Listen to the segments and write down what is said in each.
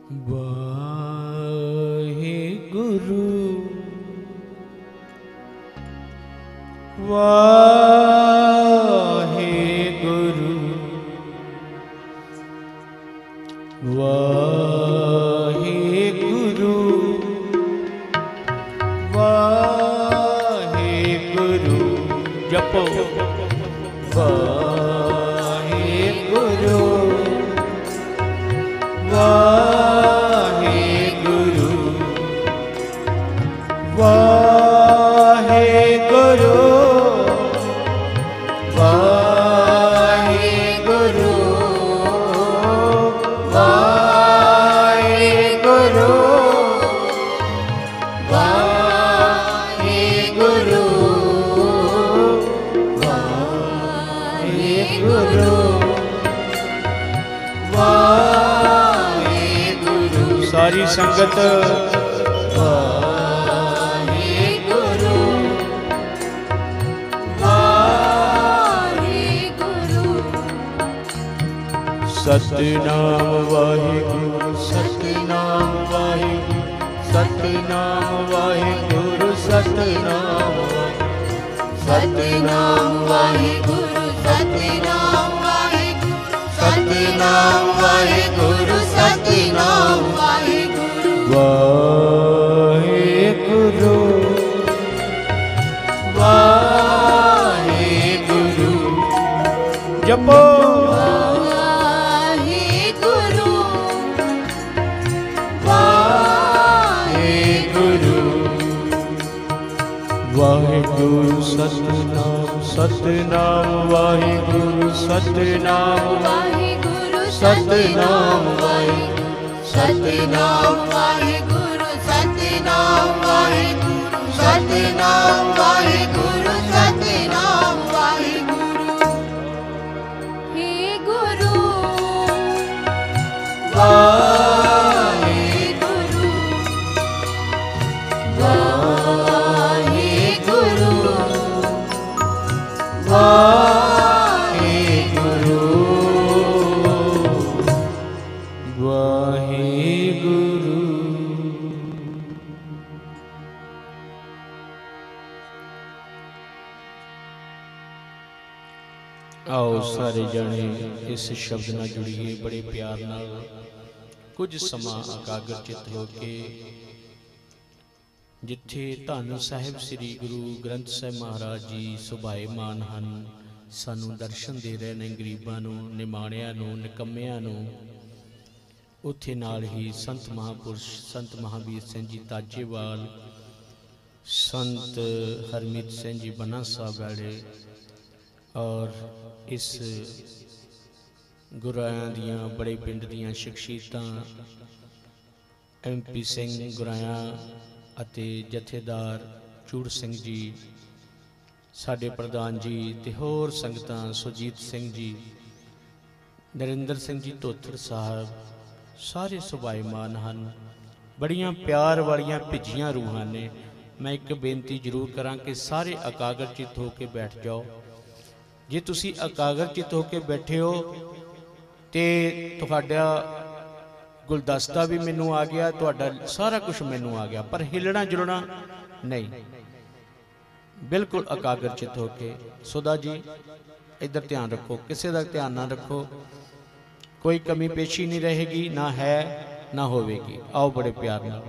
वाहेगुरु वाहेगुरु वाहेगुरु वाहेगुरु जपो वाहेगुरु वाहेगुरु वाहेगुरु वाहेगुरु वाहेगुरु वाहेगुरु वाहेगुरु वाहेगुरु सारी संगत वाहेगुरु वाहेगुरु सतनाम वाहेगुरु सतनाम वाहेगुरु सतनाम वाहेगुरु सतनाम सतनाम वाहेगुरु सतनाम वाहेगुरु सतनाम वाहेगुरु सतनाम वाहेगुरु वाहेगुरु वाहेगुरु जपो वाहेगुरु वाहेगुरु वाहेगुरु सतनाम सतनाम वाहेगुरु सतनाम वाहेगुरु सतनाम वाहेगुरु सतनाम वाहेगुरु सतनाम वाहेगुरु सतनाम वाहेगुरु सतनाम वाहेगुरु हे गुरु वाहेगुरु वाहेगुरु वाहेगुरु वाहेगुरु। आओ सारे जने इस शब्द नाल जुड़िए बड़े प्यार नाल कुछ समा एकाग्र चित होके जिथे धन साहिब श्री गुरु ग्रंथ साहिब महाराज जी सुभाएमान हन सानू दर्शन दे रहे ने गरीबां नू निमाणियां नू निकम्मियां नू उत्थे नाल ही संत महापुरुष संत महावीर सिंह जी ताजेवाल संत हरमीत सिंह जी बन्ना साहब वाले और इस गुरायां दियां बड़े पिंड दियां शख्सियतां MP सिंह गुरायां अते जथेदार चूड़ सिंह जी साडे प्रधान जी ते होर संगतां सुरजीत सिंह जी नरिंदर सिंह जी धोथर साहब सारे सुभाएमान हन बड़ियां प्यार वालियां भिजियां रूहां ने। मैं एक बेनती जरूर करां कि सारे एकाग्र चित होके बैठ जाओ। जे तुसी एकाग्र चित होके बैठे हो तो तुहाडा गुलदस्ता भी मैनू आ गया, तुहाडा सारा कुछ मैनू आ गया, पर हिलना जुलना नहीं। बिल्कुल एकाग्र चित होके सुधा जी इधर ध्यान रखो, किसी का ध्यान ना रखो, कोई कमी पेशी नहीं रहेगी, ना है ना होवेगी। आओ बड़े प्यार नाल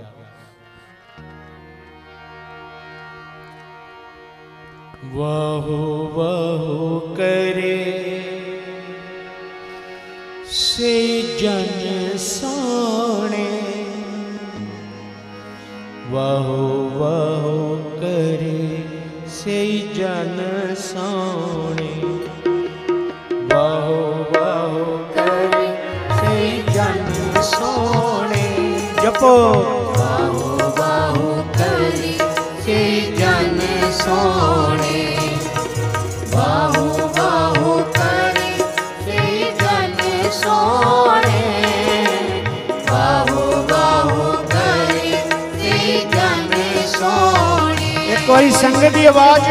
वाहो वाहो करे से जन सोने वाहो वाहो करे से जन सोने वाहो वाहो करे से जन सोने जपो वाहो वाहो करे से जन सोने वाहो वाहो करे से जन सोने वाहो वाहो करे से जन सोने। एक कोई संगत की आवाज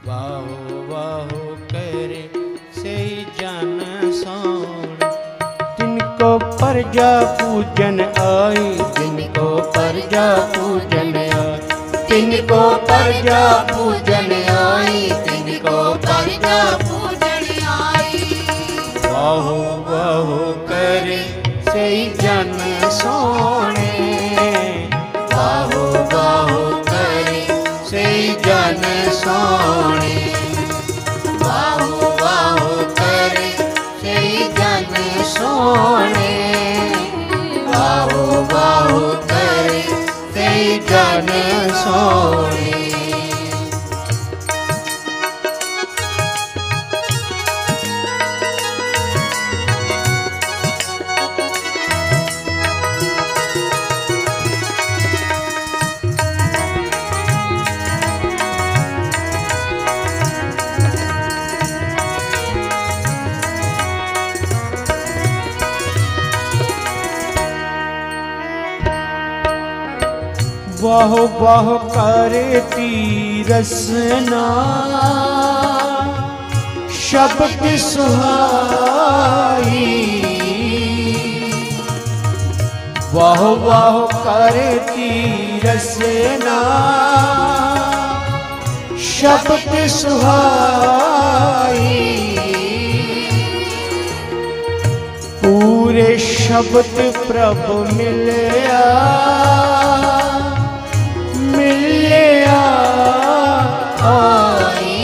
वाहो वाहो करे जिनको प्रजा पूजन आई, जिनको प्रजा पूजन आई, तिनको प्रजा पूजन आई, तिनको प्रजा पूजन आई। वाहो वाहो करे सही जन सोने, वाहो वाहो करे सही जन सोने, वाहो वाहो करे सही जन सोने, वाहो वाहो करे सही जन सोने। वाह वाह करती रसना शब्द सुहाई, वाह वाह करती रसना शब्द सुहाई। पूरे शब्द प्रभु मिलया मिलया आई,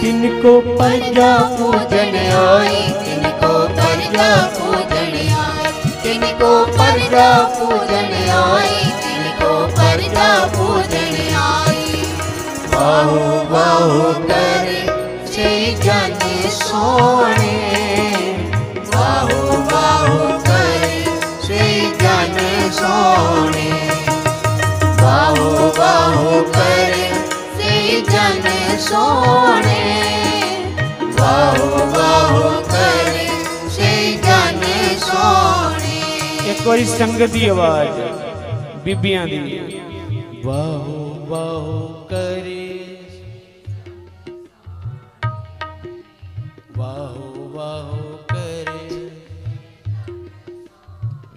तिनको प्रजा पूजन आई, तिनको प्रजा पूजन आई, तिनको प्रजा पूजन आई, तिनको प्रजा पूजन आई। वाहो वाहो करे सही जन सोने, वाहो वाहो करे सही जन सोने, वाहो वाहो करे सही जन सोने, वाहो वाहो करे सही जन सोने। एक बारी संगत दी आवाज बीबियां दी, वाहो वाहो करे, वाहो वाहो करे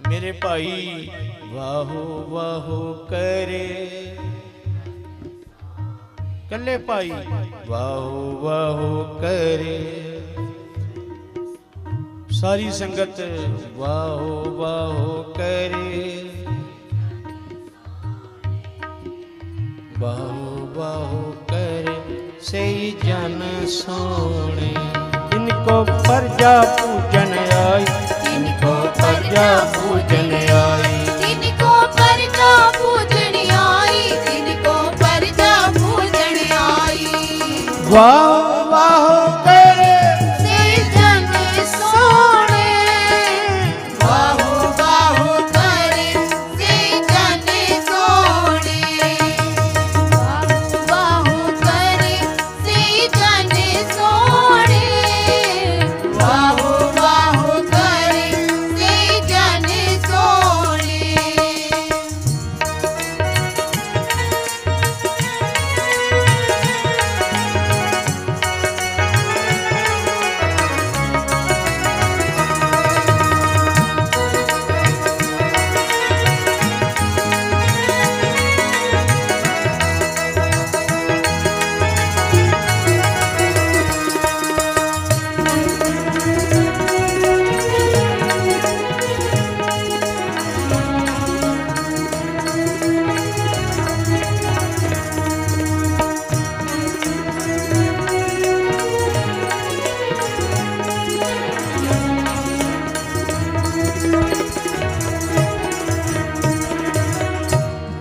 मेरे भाई, वाहो वाहो करे कल्ले भाई, वाहो वाहो करे सारी संगत, वाहो वाहो करे, वाहो वाहो करे सही जन सोने। इनको प्रजा पूजन आई, इनको प्रजा पूजन आई, तिनको प्रजा पूजन आई, तिनको प्रजा पूजन आई। वाह वाह करे सही जन सोने, वाहो वाहो करे सही जन सोने, वाहो वाहो करे सही जन सोने, वाहो वाहो करे सही जन सोने।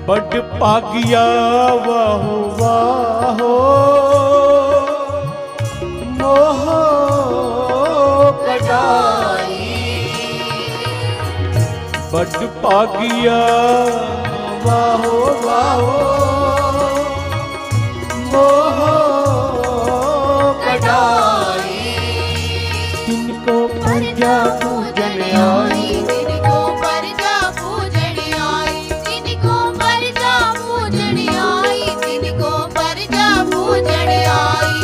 बड़ पागिया वाहो वाहो मोह कटाई, बड़ पागिया वाहो वाहो मोह कटाई। तिनको प्रजा पूजन आई, तिनको प्रजा पूजन आई, तिनको प्रजा पूजन आई, तिनको प्रजा पूजन आई।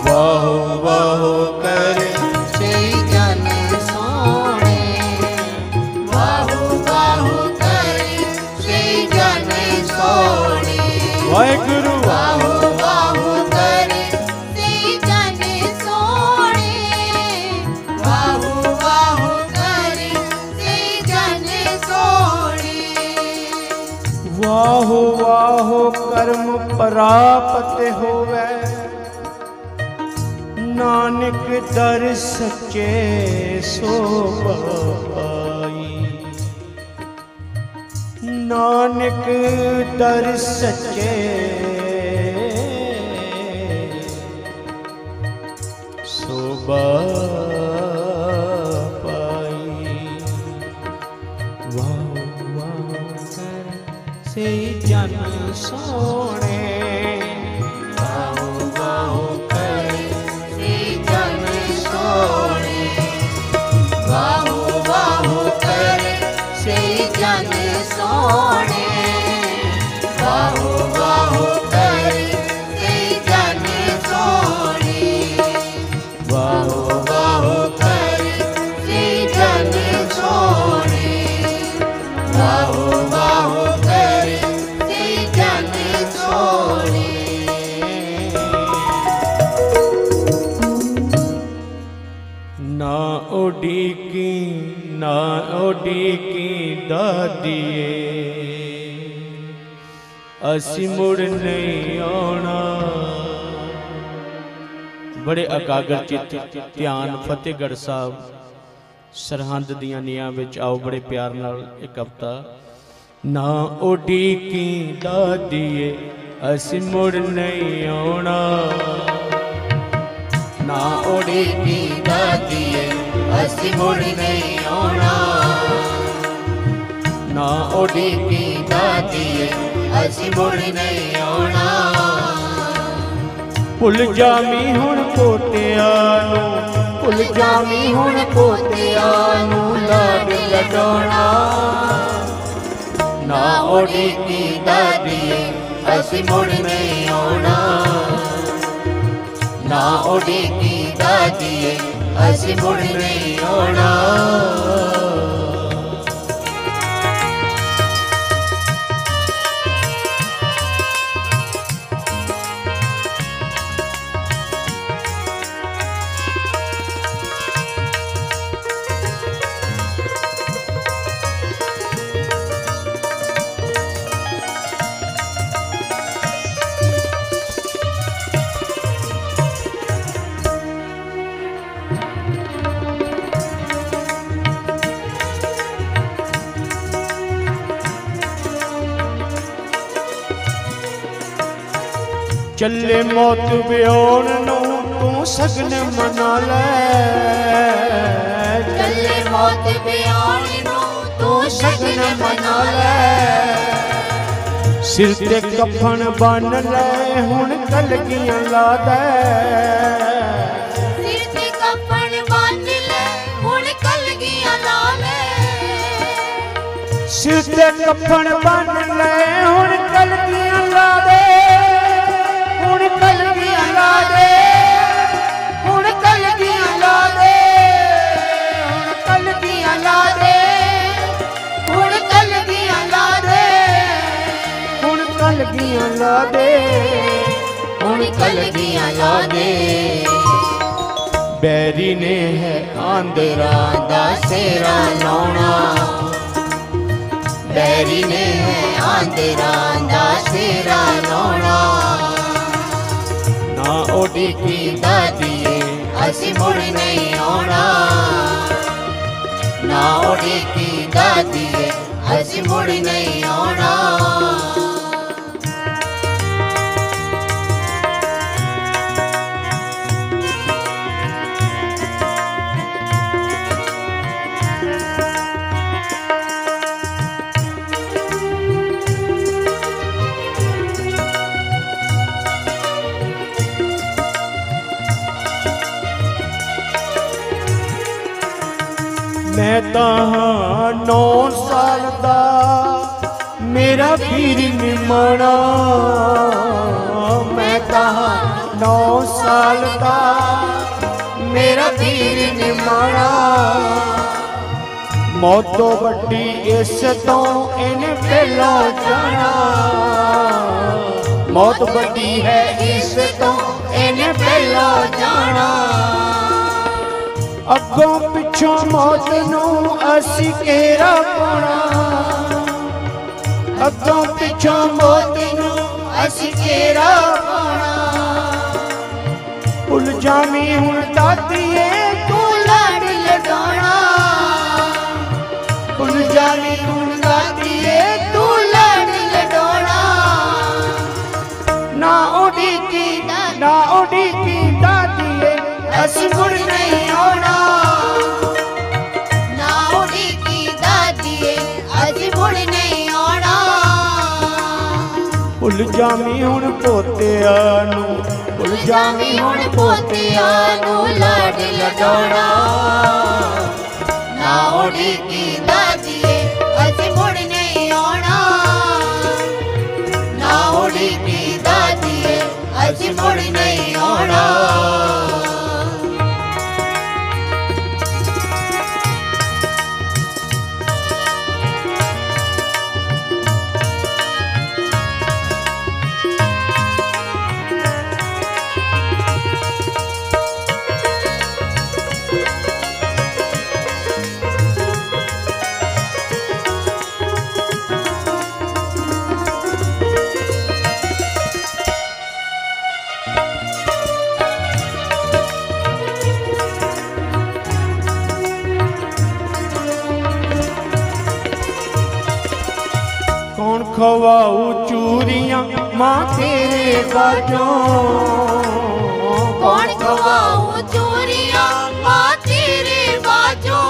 वाहो वाहो करे सही जन सोने, प्राप्त होवे। नानक दर सच्चे सो पाई। नानक दर सच्चे सो पाई। वाह वाह से जन सोने। वाह वाह से जन सोने। वाहु वाहु करे से जन सोने। वाहु वाहु करे से जन सोने। वाहु वाहु करे से जन सोने। वाहु वाहु करे से जन सोने। ना उड़ीकी ना उड़ीकी दादिए असी मुड़ नहीं आना। बड़े एकाग्र चित ध्यान फतेहगढ़ साहब सरहंद दियां नीआं विच आओ बड़े प्यार नाल एक हफ्ता। ना उड़ीकी दादिए असी मुड़ नहीं आना। ना उड़ीकी दादिए असी मुड़ नहीं आना। ना उड़ीकी दादिए असी मुड़ नहीं आना। भुल जामी हुण पोतिया नूं। भुल जामी हुण पोतिया नूं लाड लडाउणा। ना उड़ीकी दादिए असी मुड़ नहीं आना। ना उड़ीकी दादिए असी मुड़ नहीं आना। चले मौत ब्योन नूं तू सगन मना ले। चले मौत ब्योन नूं तू सगन मना ले। सिर ते कफन बन ले हुण कलगियां ला दे। सिर ते कफन बन ले हुण कलगियां ला ले। सिर ते कफन बन ले हुण कलगियां ला दे। हुण कलगियां ला दे। हुण कलगियां ला दे। हुण कलगियां ला दे। हुण कलगियां ला दे। हुण कलगियां ला दे। हुण कलगियां ला दे। बैरी ने है आंदरा दा सेरा लाउणा। बैरी ने है आंदरा दा सेरा लाउणा। ना उड़ीकी दादिए असी मुड़ नहीं आना। ना उड़ीकी दादिए असी मुड़ नहीं आना। मैं तां 9 साल दा मेरा पीर निमाना। मैं तां 9 साल दा मेरा पीर निमाना। मौत तो वड्डी इस तो इन्हें पहलों जाना। मौत वड्डी है इस तो इन्हें पहलों जाना। अगों पिछों मौत नूं असी घेरा पाउणा। अगों पिछों मौत नूं असी तेरा पाना। भुल जावी हुण दादीए तू लाड लडाना, भुल जावी हुण दादीए तू लाड लडाना। ना उड़ीकी दादीए असी मुड़ नहीं आना, ना उड़ीकी दादीए असी मुड़ नहीं आना। भुल जावी हुण पोतिया नूं, भुल जावी हुण पोतिया नूं लाड लडाना। ना उड़ीकी दादीए असी मुड़ नहीं आना, ना उड़ीकी दादीए असी मुड़ नहीं आना। कौन खवाऊ चूरियां मां तेरे बाजों, कौन खवाऊ चूरियां मां तेरे बाजों।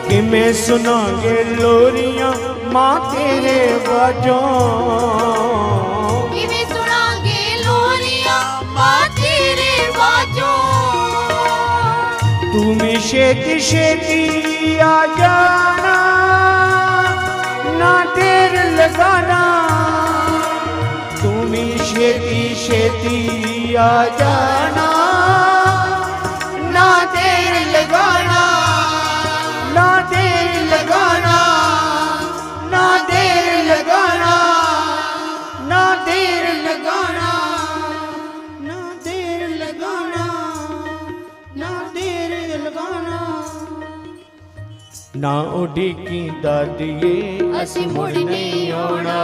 किमें सुनांगे लोरियां मां तेरे बाजों, किमें सुनांगे लोरियां मां तेरे बाजों। तू भी छेती छेती आ जाना, ना देर लगाना। तू भी छेती छेती आ जाना, ना देर लगाना, ना देर लगाना, ना देर लगाना, ना देर लगाना, ना देर लगाना, ना देर लगाना। ना उड़ीकी दादीए असी मुड़ नहीं आना,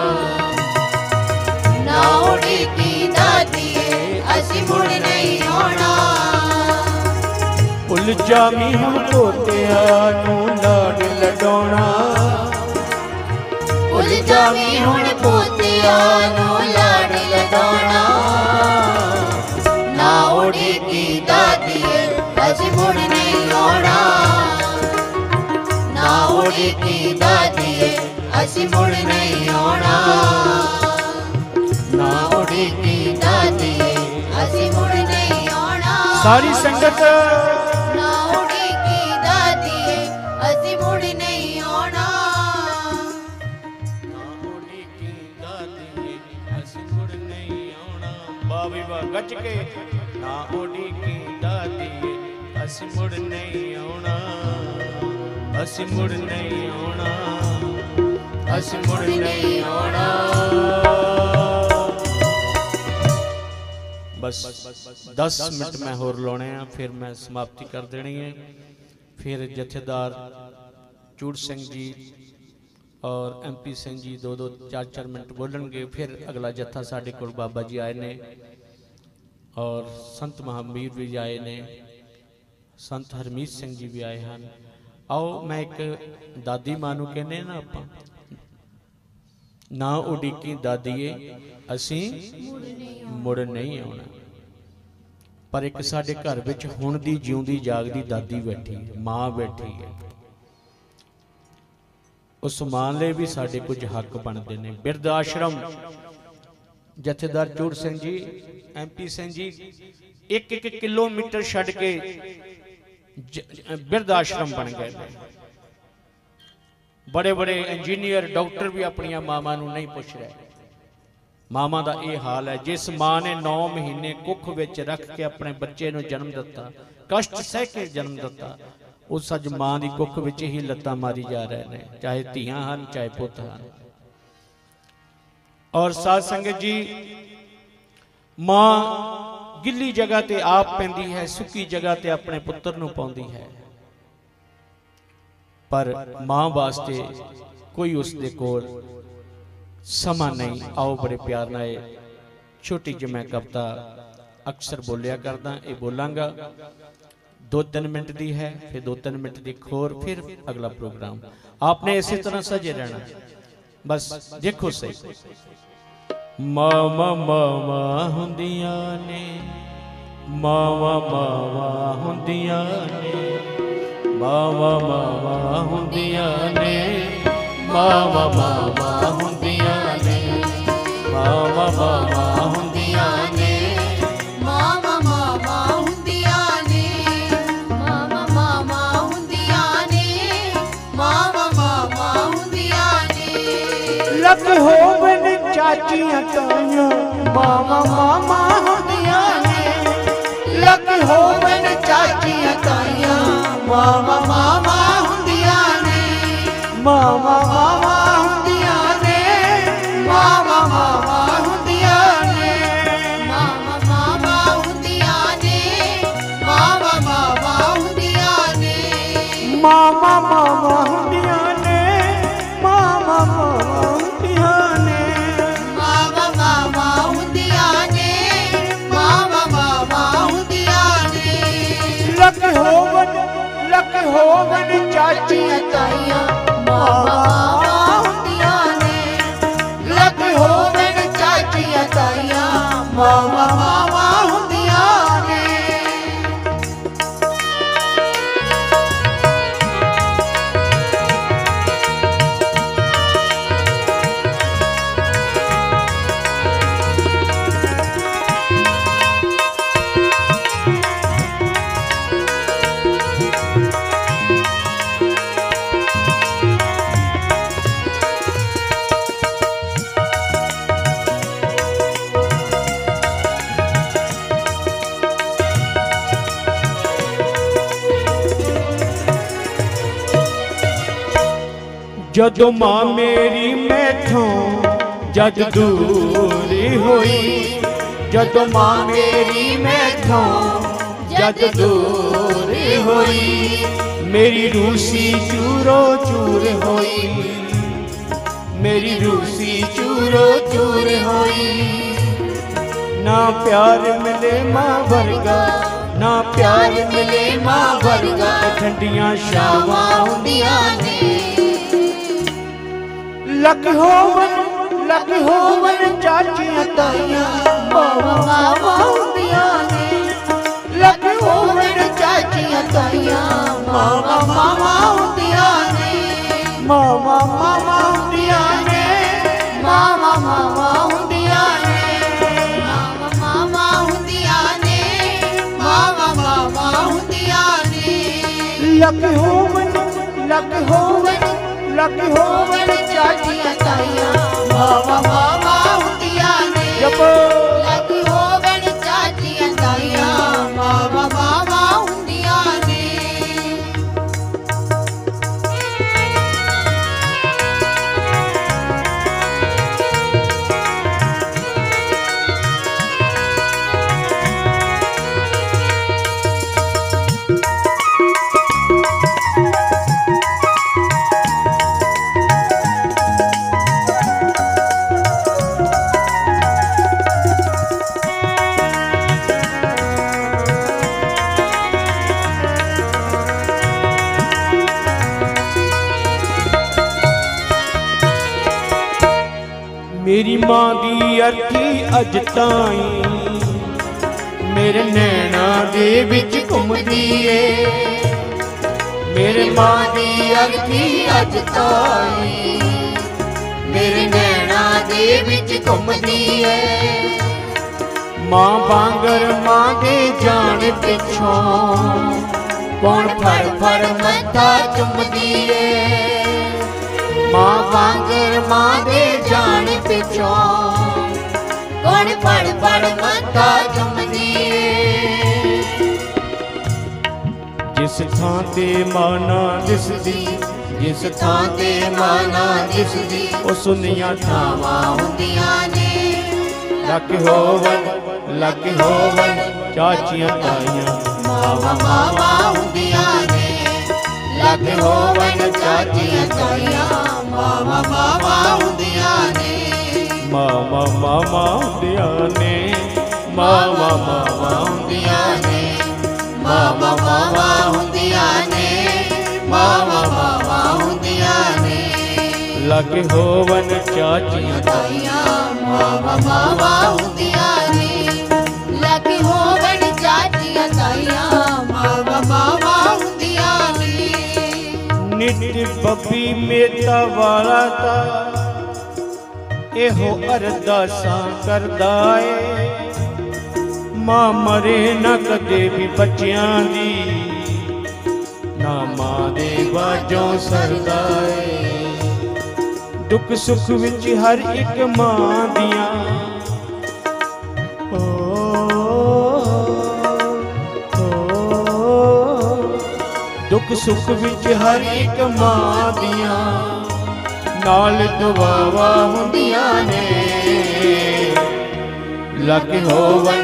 ना उड़ीकी दादीए असी मुड़ नहीं आना। भुल जावी हुण पोतिया नूं लाड लडाउणा, भुल जावी हुण पोतिया नूं लाड लडाउणा। ना उड़ीकी दादीए असी मुड़ नहीं आना, ना उड़ीकी दादीए असी मुड़ नहीं आना, ना उड़ीकी दादीए असी मुड़ नहीं आना। सारी संगत ना उड़ीकी दादीए असी मुड़ नहीं आना, ना उड़ीकी दादीए असी मुड़ नहीं आउणा। वाह भी वाह गज के। ना उड़ीकी दादीए असी मुड़ नहीं आउणा, असी मुड़ नहीं आउणा, असी मुड़ नहीं आउणा। बस 10 मिनट मैं होर लाने हैं, फिर मैं समाप्ति कर देनी है। फिर जथेदार चूड़ सिंह जी और MP सिंह जी 2-2 4-4 मिनट बोलणगे। फिर अगला जत्था साढ़े कोल बाबा जी आए ने और संत महावीर भी आए ने, संत हरमीत सिंह जी भी आए हैं। आओ मैं एक दादी मां नूं कहने ना आपां, ना उड़ीकी दादीए असी मुड़ नहीं आउणा। पर एक साडे घर विच हुण दी जिउंदी जागदी दादी बैठी है, मां बैठी है। उस मां लई भी साडे कुछ हक बनते हैं। बिरध आश्रम जथेदार चूड़ सिंह जी, MP सिंह जी 1-1 किलोमीटर छड़ के बिरध आश्रम बन गए। बड़े बड़े इंजीनियर डॉक्टर भी अपन मावां नूं नहीं पुछ रहे। मावां दा ये हाल है। जिस मां ने 9 महीने कुख विच रख के अपने बच्चे नूं जन्म दिता, कष्ट सह के जन्म दिता, उस अज मां दी कुख विच ही लत्तां मारी जा रहे हैं, चाहे धीआं हन चाहे पुत हन। और साध संगत जी, मां गिली जगह ते आप पैंदी है, सुकी जगह ते अपने पुत्र नूं पाउंदी है, पर मां वास्ते कोई उसदे कोल समा नहीं, आओ बड़े प्यार नाल छोटी जी मैं कविता अक्सर बोलिया करदा, ये बोलांगा 2-3 मिनट दी है, फिर 2-3 मिनट दी खोर, फिर अगला प्रोग्राम। आपने इसी तरह सजे रहना, बस देखो सही। मावा मावा हुंदियां ने, मावा मावा हुंदियां ने, मावा मावा हुंदियां ने, मावा मावा हुंदियां ने, मावा मावा हुंदियां ने, मावा मावा हुंदियां ने, मावा मावा हुंदियां ने, मावा मावा हुंदियां ने। लख होवन चाचियां ताइयां मामा मामा हुंदियां ने, लख होवन चाचियां ताइयां मामा मामा हुंदियां ने, मामा मामा हुंदियां ने, मामा मामा हुंदियां ने, मावा मावा हुंदियां ने, मावा मावा हुंदियां ने, मामा मामा हुंदियां ने, मामा मामा हुंदियां ने, मावा मावा हुंदियां ने, मावा मावा हुंदियां ने। लख होवन चाचियां ताइयां मामा मामा हुंदियां ने, लख होवन चाचियां ताइयां मामा मामा हुंदियां ने। जदों मां मेरी मैथों जद दूरी होई, जदों मां मेरी मैथों जद दूरी होई, मेरी रूसी चूरो चूर होई, मेरी रूसी चूरो चूर होई। ना प्यार मिले मां वर्गा, ना प्यार मिले मां वर्गा, ठंडियां छावां हुंदियां ने। लख होवन चाचियां ताइयां मावा मावा हुंदियां ने, लख होवन चाचियां ताइयां मावा मामा हुंदियां ने, मावा मामा हुंदियां ने, मावा मामा हुंदियां ने, मावा मावा हुंदियां ने, मावा मावा हुंदियां ने। लख होवन चाचियां ताइयां मावा मामा हुंदियां ने। लख होवन चाचियां ताइयां मावा मावा हुंदियां ने। मेरी मां दी अर्थी अज ताईं मेरे नैना दे विच घुमदी ए, मेरे मां दी अर्थी अज ताईं मेरे नैना दे विच घुमदी ए। मां वांगर मां दे जान पिछों कौन फड़ फड़ मत्था चुमदी ए, मां वांगर मां दे जान पिछों कौन फड़ फड़ मत्था चुमदी ए। जिस थां ते मां ना दिसदी, जिस थां ते मां ना दिसदी, ओ सुनियां थावां हुंदियां ने। लख होवन चाचियां ताइयां मावा मावा हुंदियां ने, लख होवन चाचियां ताइयां मावा मावा हुंदियां ने। ਮਾਵਾ ਮਾਵਾ ਹੁੰਦੀਆਂ ਨੇ, ਮਾਵਾ ਮਾਵਾ ਹੁੰਦੀਆਂ ਨੇ, ਮਾਵਾ ਮਾਵਾ ਹੁੰਦੀਆਂ ਨੇ, ਮਾਵਾ ਮਾਵਾ ਹੁੰਦੀਆਂ ਨੇ। ਲਾਗੇ ਹੋਵਨ ਚਾਚੀਆਂ ਤਾਈਆਂ ਮਾਵਾ ਮਾਵਾ ਹੁੰਦੀਆਂ ਨੇ, ਲਾਗੇ ਹੋਵਨ ਚਾਚੀਆਂ ਤਾਈਆਂ ਮਾਵਾ ਮਾਵਾ ਹੁੰਦੀਆਂ ਨੇ। ਨਿਤ ਬੱਬੀ ਮੇਤਾ ਵਾਲਾ ਤਾਂ ਇਹੋ ਅਰਦਾਸਾਂ ਕਰਦਾ ਏ, ਮਾਂ ਮਰੇ ਨਾ ਕਦੇ ਵੀ ਬੱਚਿਆਂ ਦੀ, ਨਾ ਮਾਂ ਦੇ ਬਾਝੋਂ ਸਰਦਾ ਏ। ਦੁੱਖ ਸੁੱਖ ਵਿੱਚ ਹਰ ਇੱਕ ਮਾਂ ਦੀਆਂ ਦੁੱਖ ਸੁੱਖ ਵਿੱਚ ਹਰ ਇੱਕ ਮਾਂ ਦੀਆਂ ਨਾਲ ਦੁਆਵਾਂ ਹੁੰਦੀਆਂ ਨੇ। ਲਾਗੇ ਹੋਵਨ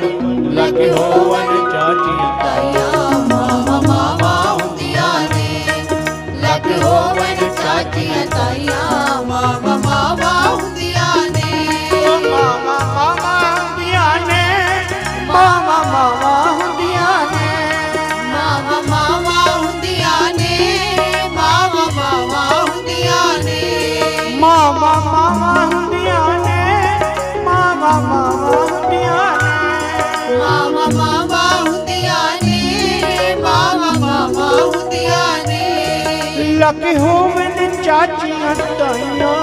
ਚਾਚੀਆਂ ਤਾਈਆਂ ਮਾਵਾ ਮਾਵਾ ਹੁੰਦੀਆਂ ਨੇ, ਲਾਗੇ ਹੋਵਨ ਚਾਚੀਆਂ ਤਾਈਆਂ ਮਾਵਾ ਮਾਵਾ ਹੁੰਦੀਆਂ ਨੇ। ਮਾਵਾ ਮਾਵਾ ਹੁੰਦੀਆਂ ਨੇ, ਮਾਵਾ ਮਾਵਾ ਹੁੰਦੀਆਂ ਨੇ, ਮਾਵਾ ਮਾਵਾ ਹੁੰਦੀਆਂ ਨੇ, ਮਾਵਾ ਮਾਵਾ ਹੁੰਦੀਆਂ ਨੇ। ਮਾਵਾ ਮਾਵਾ ਹੁੰਦੀਆਂ ਨੇ, ਮਾਵਾ ਮਾਵਾ ਹੁੰਦੀਆਂ ਨੇ, ਮਾਵਾ ਮਾਵਾ ਹੁੰਦੀਆਂ ਨੇ, ਮਾਵਾ ਮਾਵਾ ਹੁੰਦੀਆਂ ਨੇ। ਲੱਗੇ ਹੋਵਨ ਚਾਚੀਆਂ ਤਾਈਆਂ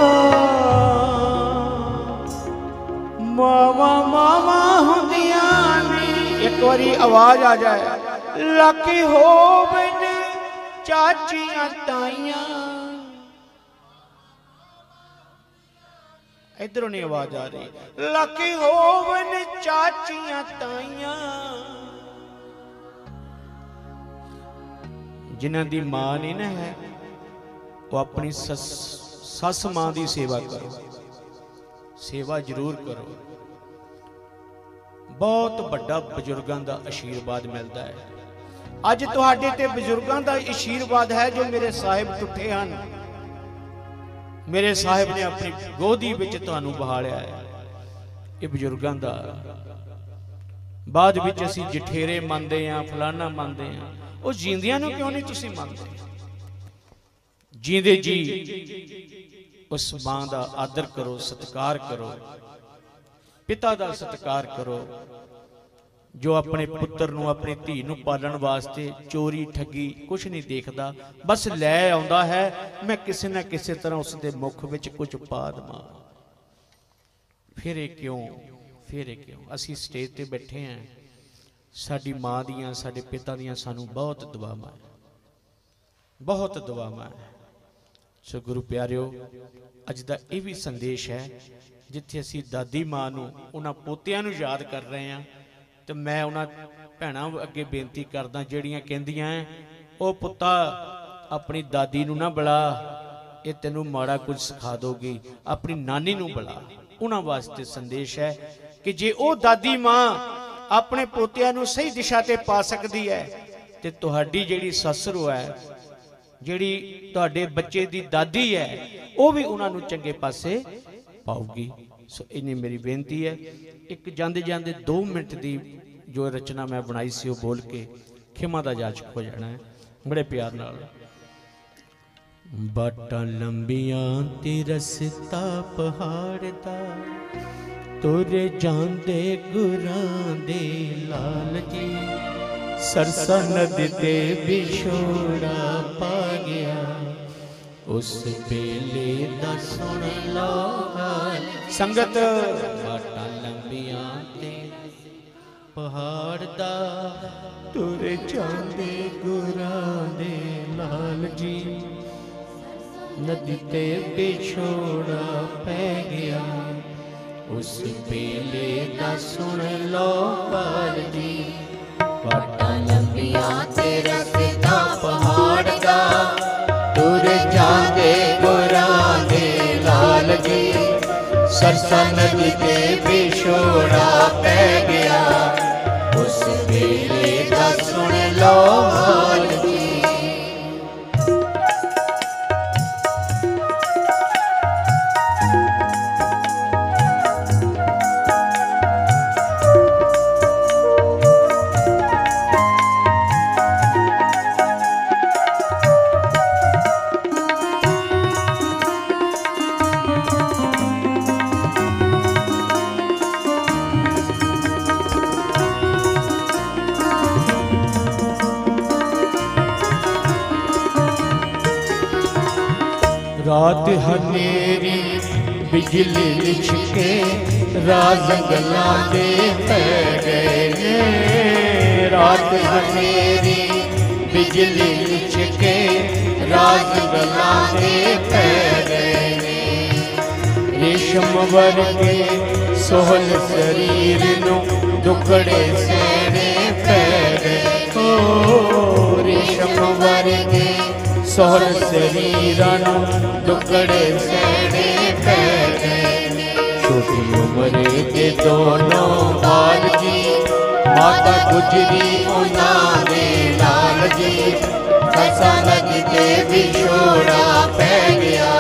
ਮਾਵਾ ਮਾਵਾ ਹੁੰਦੀਆਂ ਨੇ। ਇੱਕ ਵਾਰੀ ਆਵਾਜ਼ ਆ ਜਾਏ, ਲੱਗੇ ਹੋਵਨ ਚਾਚੀਆਂ ਤਾਈਆਂ। ਇਧਰੋਂ ਨਹੀਂ ਆਵਾਜ਼ ਆ ਰਹੀ, ਲੱਗੇ ਹੋਵਨ ਚਾਚੀਆਂ ਤਾਈਆਂ। ਜਿਨ੍ਹਾਂ ਦੀ ਮਾਂ ਨਹੀਂ ਨਾ ਹੈ, ਉਹ ਆਪਣੀ ਸੱਸ ਮਾਂ ਦੀ ਸੇਵਾ ਕਰੋ, ਸੇਵਾ ਜ਼ਰੂਰ ਕਰੋ। ਬਹੁਤ ਵੱਡਾ ਬਜ਼ੁਰਗਾਂ ਦਾ ਆਸ਼ੀਰਵਾਦ ਮਿਲਦਾ ਹੈ। ਅੱਜ ਤੁਹਾਡੇ ਤੇ ਬਜ਼ੁਰਗਾਂ ਦਾ ਆਸ਼ੀਰਵਾਦ ਹੈ ਜੋ ਮੇਰੇ ਸਾਹਿਬ ਟੁੱਟੇ ਹਨ। ਮੇਰੇ ਸਾਹਿਬ ਨੇ ਆਪਣੀ ਗੋਦੀ ਵਿੱਚ ਤੁਹਾਨੂੰ ਬਹਾਲਿਆ ਹੈ। ਇਹ ਬਜ਼ੁਰਗਾਂ ਦਾ। ਬਾਅਦ ਵਿੱਚ ਅਸੀਂ ਜਠੇਰੇ ਮੰਨਦੇ ਹਾਂ, ਫਲਾਨਾ ਮੰਨਦੇ ਹਾਂ। ਉਹ ਜੀਂਦਿਆਂ ਨੂੰ ਕਿਉਂ ਨਹੀਂ ਤੁਸੀਂ ਮੰਨਦੇ? ਜੀਂਦੇ ਜੀ ਉਸ ਮਾਂ ਦਾ ਆਦਰ ਕਰੋ, ਸਤਿਕਾਰ ਕਰੋ, ਪਿਤਾ ਦਾ ਸਤਿਕਾਰ ਕਰੋ, ਜੋ ਆਪਣੇ ਪੁੱਤਰ ਨੂੰ, ਆਪਣੀ ਧੀ ਨੂੰ ਪਾਲਣ ਵਾਸਤੇ ਚੋਰੀ ਠੱਗੀ ਕੁਛ ਨਹੀਂ ਦੇਖਦਾ, ਬਸ ਲੈ ਆਉਂਦਾ ਹੈ, ਮੈਂ ਕਿਸੇ ਨਾ ਕਿਸੇ ਤਰ੍ਹਾਂ ਉਸ ਦੇ ਮੁਖ ਵਿੱਚ ਕੁਝ ਪਾ ਦੇਵਾਂ। ਫਿਰ ਇਹ ਕਿਉਂ? ਫਿਰ ਇਹ ਕਿਉਂ? ਅਸੀਂ ਸਟੇਜ ਤੇ ਬੈਠੇ ਹਾਂ, ਸਾਡੀ ਮਾਂ ਦੀਆਂ, ਸਾਡੇ ਪਿਤਾ ਦੀਆਂ ਸਾਨੂੰ ਬਹੁਤ ਦੁਆਵਾਂ ਹੈ, ਬਹੁਤ ਦੁਆਵਾਂ ਹੈ। ਸੋ ਗੁਰੂ ਪਿਆਰਿਓ, ਅੱਜ ਦਾ ਇਹ ਵੀ ਸੰਦੇਸ਼ ਹੈ, ਜਿੱਥੇ ਅਸੀਂ ਦਾਦੀ ਮਾਂ ਨੂੰ, ਉਹਨਾਂ ਪੋਤਿਆਂ ਨੂੰ ਯਾਦ ਕਰ ਰਹੇ ਹਾਂ, ਤੇ ਮੈਂ ਉਹਨਾਂ ਭੈਣਾਂ ਅੱਗੇ ਬੇਨਤੀ ਕਰਦਾ ਜਿਹੜੀਆਂ ਕਹਿੰਦੀਆਂ ਉਹ ਪੁੱਤਾ ਆਪਣੀ ਦਾਦੀ ਨੂੰ ਨਾ ਬੁਲਾ, ਇਹ ਤੈਨੂੰ ਮਾੜਾ ਕੁਝ ਸਿਖਾ ਦੋਗੀ, ਆਪਣੀ ਨਾਨੀ ਨੂੰ ਬੁਲਾ। ਉਹਨਾਂ ਵਾਸਤੇ ਸੰਦੇਸ਼ ਹੈ ਕਿ ਜੇ ਉਹ ਦਾਦੀ ਮਾਂ ਆਪਣੇ ਪੋਤਿਆਂ ਨੂੰ ਸਹੀ ਦਿਸ਼ਾ ਤੇ ਪਾ ਸਕਦੀ ਹੈ, ਤੇ ਤੁਹਾਡੀ ਜਿਹੜੀ ਸੱਸਰੂ ਹੈ, ਜਿਹੜੀ ਤੁਹਾਡੇ ਬੱਚੇ ਦੀ ਦਾਦੀ ਹੈ, ਉਹ ਵੀ ਉਹਨਾਂ ਨੂੰ ਚੰਗੇ ਪਾਸੇ ਪਾਊਗੀ। ਸੋ ਇੰਨੀ ਮੇਰੀ ਬੇਨਤੀ ਹੈ। ਇੱਕ ਜਾਂਦੇ ਜਾਂਦੇ 2 ਮਿੰਟ ਦੀ ਜੋ ਰਚਨਾ ਮੈਂ ਬਣਾਈ ਸੀ ਉਹ ਬੋਲ ਕੇ ਖਿਮਾ ਦਾ ਜਾਚਕ ਹੋ ਜਾਣਾ ਹੈ ਬੜੇ ਪਿਆਰ ਨਾਲ। ਬਾਟਾਂ ਲੰਬੀਆਂ ਤੇ ਰਸਤਾ ਪਹਾੜ ਦਾ, ਤੁਰੇ ਜਾਂਦੇ ਗੁਰਾਂ ਦੇ ਲਾਲ ਜੀ, ਸਰਸਾ ਨਦੀ ਤੇ ਵਿਛੋੜਾ ਪਾ ਗਿਆ, ਉਸ ਵੇਲੇ ਦਾ ਸੁਣ ਲੋ ਹਾਲ। ਸੰਗਤ ਬਾਟਾਂ ਲੰਬੀਆਂ ਤੇ ਪਹਾੜ ਦਾ, ਤੁਰੇ ਜਾਂਦੇ ਗੁਰਾਂ ਦੇ ਲਾਲ ਜੀ, ਨਦੀ ਤੇ ਵਿਛੋੜਾ ਪੈ ਗਿਆ, ਉਸ ਵੇਲੇ ਦਾ ਸੁਣ ਲੋ ਹਾਲ ਜੀ। ਬਾਟਾਂ ਲੰਬੀਆਂ ਤੇ ਰਸਤਾ ਪਹਾੜ ਦਾ, ਤੁਰ ਜਾਂਦੇ ਗੁਰਾਂ ਦੇ ਲਾਲ ਜੀ, ਸਰਸਾ ਨਦੀ ਤੇ ਵਿਛੋੜਾ ਪੈ ਗਿਆ, ਉਸ ਵੇਲੇ ਦਾ ਸੁਣ ਲੋ ਹਾਲ ਜੀ। रात हनेरी बिजली लिछके राज गल्लां दे पै गए ने। रात हनेरी बिजली लिछके राज गल्लां दे पै गए ने। रेशम वर्गे सोहल शरीर नूं दुखड़े सहने पै गए। ओ रेशम वर्गे सोहल शरीरां नूं दुखड़े सहने पै गए। छोटी उम्र के दोनों बाल जी माता गुजरी उन्हां दे लाल जी। ससा लगते विछोड़ा पै गया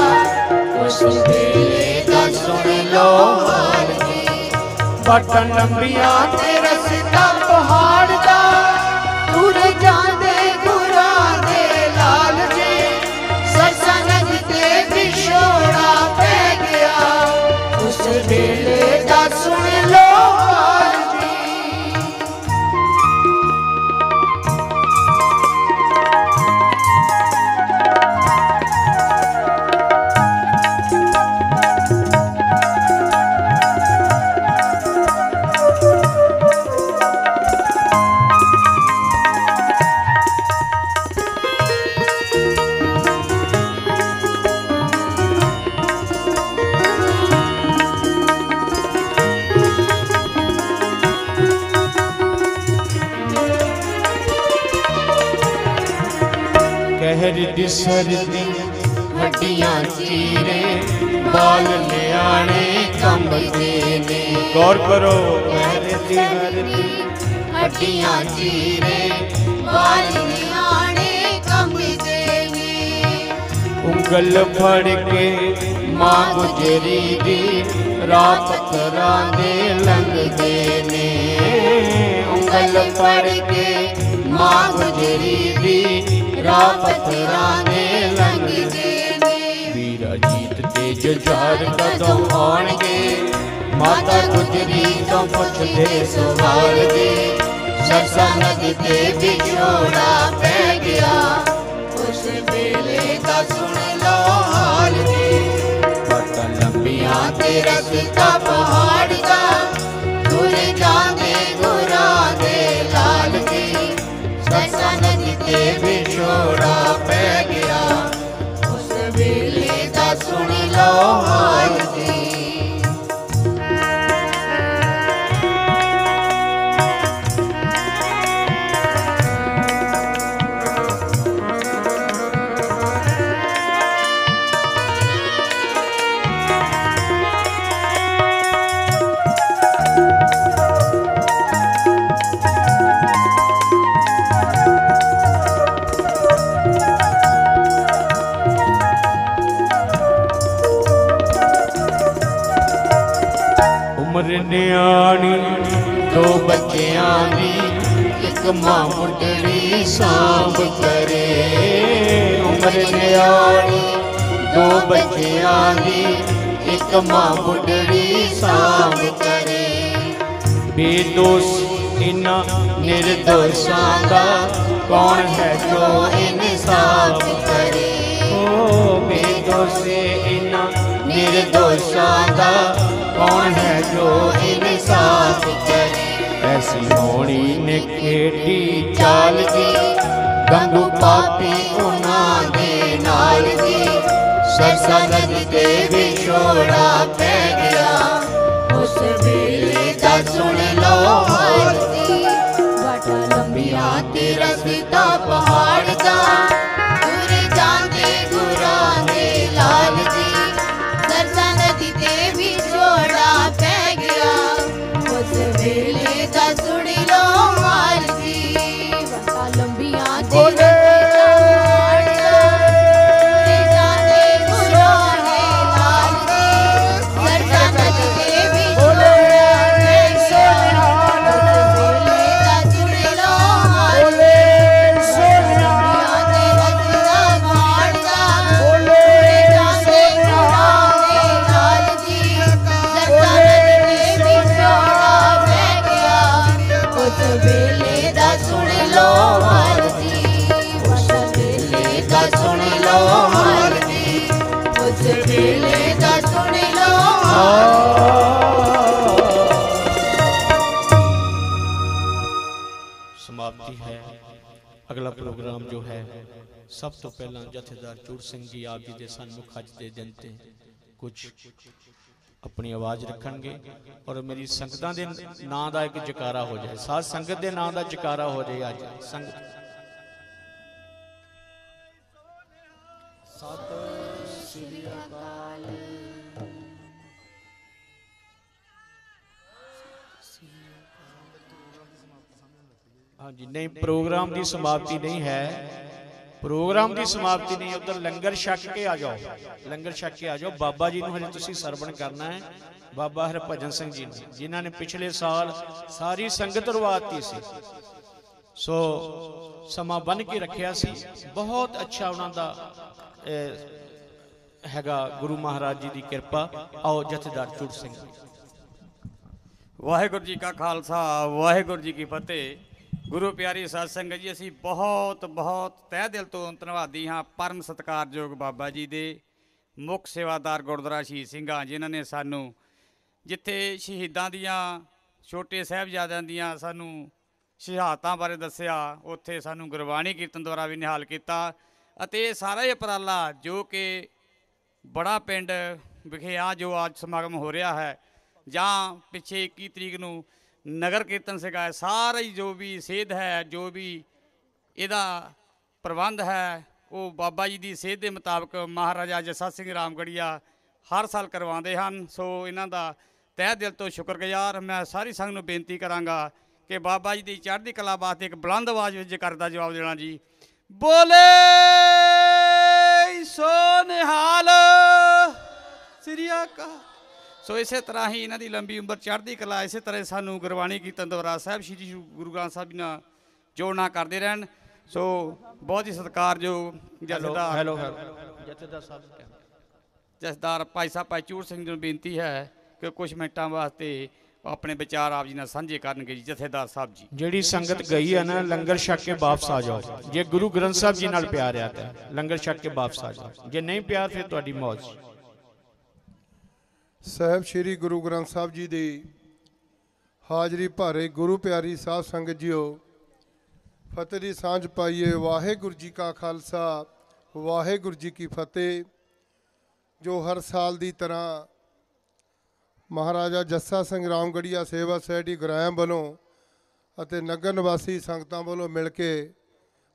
उस वेले दा सुन लो हाल जी। बटन लंबिया ते रस्ता पहाड़ दा तुर जांदे गुरां दे लाल जी। ससा लगते विछोड़ा पै गया उस वेले दा सुन लो हाल जी। कहर दी सर्दी हड्डियां चीरे बाल न्याणे कंबदे ने। गौर करो कहर दी हड्डियां चीरे बाल न्याणे कंबदे ने। उंगल फड़ के मां गुजरी दी रात करांदे लंघदे ने। उंगल फड़ के मां गुजरी दी राह पत्थराने लंघदे ने। वीरा जीत ते जुझार कदों आउणगे माता गुजरी तो पुछदे सवाल जी। सरसा नदी ते विछोड़ा पै गया उस वेले दा सुन लो हाल जी। बटा लंबियां ते रस्ता पहाड़ दा तुर जांदे गुरां दे लाल जी। सरसा नदी ते विछोड़ा पै गया उस वेले दा सुन लो हाल जी। उम्र न्याणी दो बच्चियां दी एक मां मुंडड़ी सांभ करे। उम्र न्याणी दो बच्चियां दी एक मां मुंडड़ी सांभ करे। बेदोष इन्हां निर्दोषां दा कौन है जो इंसाफ करे। ओ बेदोष इन्हां निर्दोषां दा कौन है जो इंसाफ करे। ऐसी होनी ने खेड़ी चाल जी गंगू पापी उन्हां दे नाल जी। सरसा नदी ते विछोड़ा पै गया उस वेले दा सुन लो हाल जी। बटा लंबियां ते रस्ता पहाड़ दा तुर जांदे गुरां दे लाल जी। सरसा नदी ते विछोड़ा पै गया उस वेले दा सुन लो हाल जी। बटा लंबियां ते ਅਗਲਾ ਪ੍ਰੋਗਰਾਮ ਜੋ ਹੈ ਸਭ ਤੋਂ ਪਹਿਲਾਂ ਜਥੇਦਾਰ ਚੂੜ ਸਿੰਘ ਜੀ ਆਪ ਜੀ ਦੇ ਸਨਮੁਖ ਅੱਜ ਦੇ ਦਿਨ ਤੇ ਕੁਝ ਆਪਣੀ ਆਵਾਜ਼ ਰੱਖਣਗੇ ਔਰ ਮੇਰੀ ਸੰਗਤਾਂ ਦੇ ਨਾਂ ਦਾ ਇੱਕ ਜਕਾਰਾ ਹੋ ਜਾਏ, ਸਾਧ ਸੰਗਤ ਦੇ ਨਾਂ ਦਾ ਜਕਾਰਾ ਹੋ ਜਾਏ। ਅੱਜ ਸੰਗਤ ਸਤਿ ਸ੍ਰੀ ਅਕਾਲ। ਹਾਂਜੀ ਨਹੀਂ, ਪ੍ਰੋਗਰਾਮ ਦੀ ਸਮਾਪਤੀ ਨਹੀਂ ਹੈ, ਪ੍ਰੋਗਰਾਮ ਦੀ ਸਮਾਪਤੀ ਨਹੀਂ। ਉਧਰ ਲੰਗਰ ਛਕ ਕੇ ਆ ਜਾਓ, ਲੰਗਰ ਛਕ ਕੇ ਆ ਜਾਓ। ਬਾਬਾ ਜੀ ਨੂੰ ਹਜੇ ਤੁਸੀਂ ਸਰਵਣ ਕਰਨਾ ਹੈ, ਬਾਬਾ ਹਰਭਜਨ ਸਿੰਘ ਜੀ ਨੇ, ਜਿਨ੍ਹਾਂ ਨੇ ਪਿਛਲੇ ਸਾਲ ਸਾਰੀ ਸੰਗਤ ਰਵਾਤੀ ਸੀ। ਸੋ ਸਮਾਂ ਬੰਨ ਕੇ ਰੱਖਿਆ ਸੀ, ਬਹੁਤ ਅੱਛਾ ਉਹਨਾਂ ਦਾ ਹੈਗਾ, ਗੁਰੂ ਮਹਾਰਾਜ ਜੀ ਦੀ ਕਿਰਪਾ। ਆਓ ਜਥੇਦਾਰ ਚੂੜ ਸਿੰਘ ਜੀ। ਵਾਹਿਗੁਰੂ ਜੀ ਕਾ ਖਾਲਸਾ, ਵਾਹਿਗੁਰੂ ਜੀ ਕੀ ਫਤਿਹ। ਗੁਰੂ ਪਿਆਰੀ ਸਾਧ ਸੰਗਤ ਜੀ, ਅਸੀਂ ਬਹੁਤ ਬਹੁਤ ਤਹਿ ਦਿਲ ਤੋਂ ਧੰਨਵਾਦੀ ਹਾਂ ਪਰਮ ਸਤਿਕਾਰਯੋਗ ਬਾਬਾ ਜੀ ਦੇ, ਮੁੱਖ ਸੇਵਾਦਾਰ ਗੁਰਦੁਆਰਾ ਸ਼ਹੀਦ ਸਿੰਘਾਂ, ਜਿਨ੍ਹਾਂ ਨੇ ਸਾਨੂੰ ਜਿੱਥੇ ਸ਼ਹੀਦਾਂ ਦੀਆਂ, ਛੋਟੇ ਸਾਹਿਬਜ਼ਾਦਿਆਂ ਦੀਆਂ ਸਾਨੂੰ ਸ਼ਹਾਦਤਾਂ ਬਾਰੇ ਦੱਸਿਆ, ਉੱਥੇ ਸਾਨੂੰ ਗੁਰਬਾਣੀ ਕੀਰਤਨ ਦੁਆਰਾ ਵੀ ਨਿਹਾਲ ਕੀਤਾ। ਅਤੇ ਇਹ ਸਾਰਾ ਹੀ ਉਪਰਾਲਾ ਜੋ ਕਿ ਬੜਾ ਪਿੰਡ ਵਿਖੇ ਆ ਜੋ ਅੱਜ ਸਮਾਗਮ ਹੋ ਰਿਹਾ ਹੈ, ਜਾਂ ਪਿੱਛੇ 21 ਤਰੀਕ ਨੂੰ ਨਗਰ ਕੀਰਤਨ ਸੀਗਾ, ਸਾਰਾ ਹੀ ਜੋ ਵੀ ਸੇਧ ਹੈ, ਜੋ ਵੀ ਇਹਦਾ ਪ੍ਰਬੰਧ ਹੈ, ਉਹ ਬਾਬਾ ਜੀ ਦੀ ਸੇਧ ਦੇ ਮੁਤਾਬਕ ਮਹਾਰਾਜਾ ਜੱਸਾ ਸਿੰਘ ਰਾਮਗੜੀਆ ਹਰ ਸਾਲ ਕਰਵਾਉਂਦੇ ਹਨ। ਸੋ ਇਹਨਾਂ ਦਾ ਤਹਿ ਦਿਲ ਤੋਂ ਸ਼ੁਕਰਗੁਜ਼ਾਰ। ਮੈਂ ਸਾਰੀ ਸੰਗਤ ਨੂੰ ਬੇਨਤੀ ਕਰਾਂਗਾ ਕਿ ਬਾਬਾ ਜੀ ਦੀ ਚੜ੍ਹਦੀ ਕਲਾ ਵਾਸਤੇ ਇੱਕ ਬੁਲੰਦ ਆਵਾਜ਼ ਵਿੱਚ ਜੈਕਾਰੇ ਦਾ ਜਵਾਬ ਦੇਣਾ ਜੀ। ਬੋਲੇ ਸੋ ਨਿਹਾਲ ਸ੍ਰੀ ਅਕਾਲ। ਸੋ ਇਸੇ ਤਰ੍ਹਾਂ ਹੀ ਇਹਨਾਂ ਦੀ ਲੰਬੀ ਉਮਰ, ਚੜ੍ਹਦੀ ਕਲਾ, ਇਸੇ ਤਰ੍ਹਾਂ ਸਾਨੂੰ ਗੁਰਬਾਣੀ ਕੀਰਤਨ ਦੁਆਰਾ ਸਾਹਿਬ ਸ਼੍ਰੀ ਗੁਰੂ ਗ੍ਰੰਥ ਸਾਹਿਬ ਜੀ ਨਾਲ ਜੋੜਨਾ ਕਰਦੇ ਰਹਿਣ। ਸੋ ਬਹੁਤ ਹੀ ਸਤਿਕਾਰਯੋਗ ਜਥੇਦਾਰ ਜਥੇਦਾਰ ਸਾਹਿਬ, ਜਥੇਦਾਰ ਭਾਈ ਸਾਹਿਬ ਭਾਈ ਚੂੜ ਸਿੰਘ ਜੀ ਨੂੰ ਬੇਨਤੀ ਹੈ ਕਿ ਕੁਝ ਮਿੰਟਾਂ ਵਾਸਤੇ ਆਪਣੇ ਵਿਚਾਰ ਆਪ ਜੀ ਨਾਲ ਸਾਂਝੇ ਕਰਨਗੇ ਜੀ। ਜਥੇਦਾਰ ਸਾਹਿਬ ਜੀ, ਜਿਹੜੀ ਸੰਗਤ ਗਈ ਹੈ ਨਾ, ਲੰਗਰ ਛਕ ਕੇ ਵਾਪਸ ਆ ਜਾਓ। ਜੇ ਗੁਰੂ ਗ੍ਰੰਥ ਸਾਹਿਬ ਜੀ ਨਾਲ ਪਿਆਰ ਆ ਤਾਂ ਲੰਗਰ ਛਕ ਕੇ ਵਾਪਸ ਆ ਜਾਓ, ਜੇ ਨਹੀਂ ਪਿਆਰ ਫਿਰ ਤੁਹਾਡੀ ਮੌਜ। ਸਾਹਿਬ ਸ੍ਰੀ ਗੁਰੂ ਗ੍ਰੰਥ ਸਾਹਿਬ ਜੀ ਦੀ ਹਾਜ਼ਰੀ ਭਾਰੇ ਗੁਰੂ ਪਿਆਰੀ ਸਾਧ ਸੰਗਤ ਜੀਓ, ਫਤਿਹ ਦੀ ਸਾਂਝ ਪਾਈਏ। ਵਾਹਿਗੁਰੂ ਜੀ ਕਾ ਖਾਲਸਾ, ਵਾਹਿਗੁਰੂ ਜੀ ਕੀ ਫਤਿਹ। ਜੋ ਹਰ ਸਾਲ ਦੀ ਤਰ੍ਹਾਂ ਮਹਾਰਾਜਾ ਜੱਸਾ ਸਿੰਘ ਰਾਮਗੜੀਆ ਸੇਵਾ ਸੁਸਾਇਟੀ ਗੁਰਾਇਆਂ ਵੱਲੋਂ ਅਤੇ ਨਗਰ ਨਿਵਾਸੀ ਸੰਗਤਾਂ ਵੱਲੋਂ ਮਿਲ ਕੇ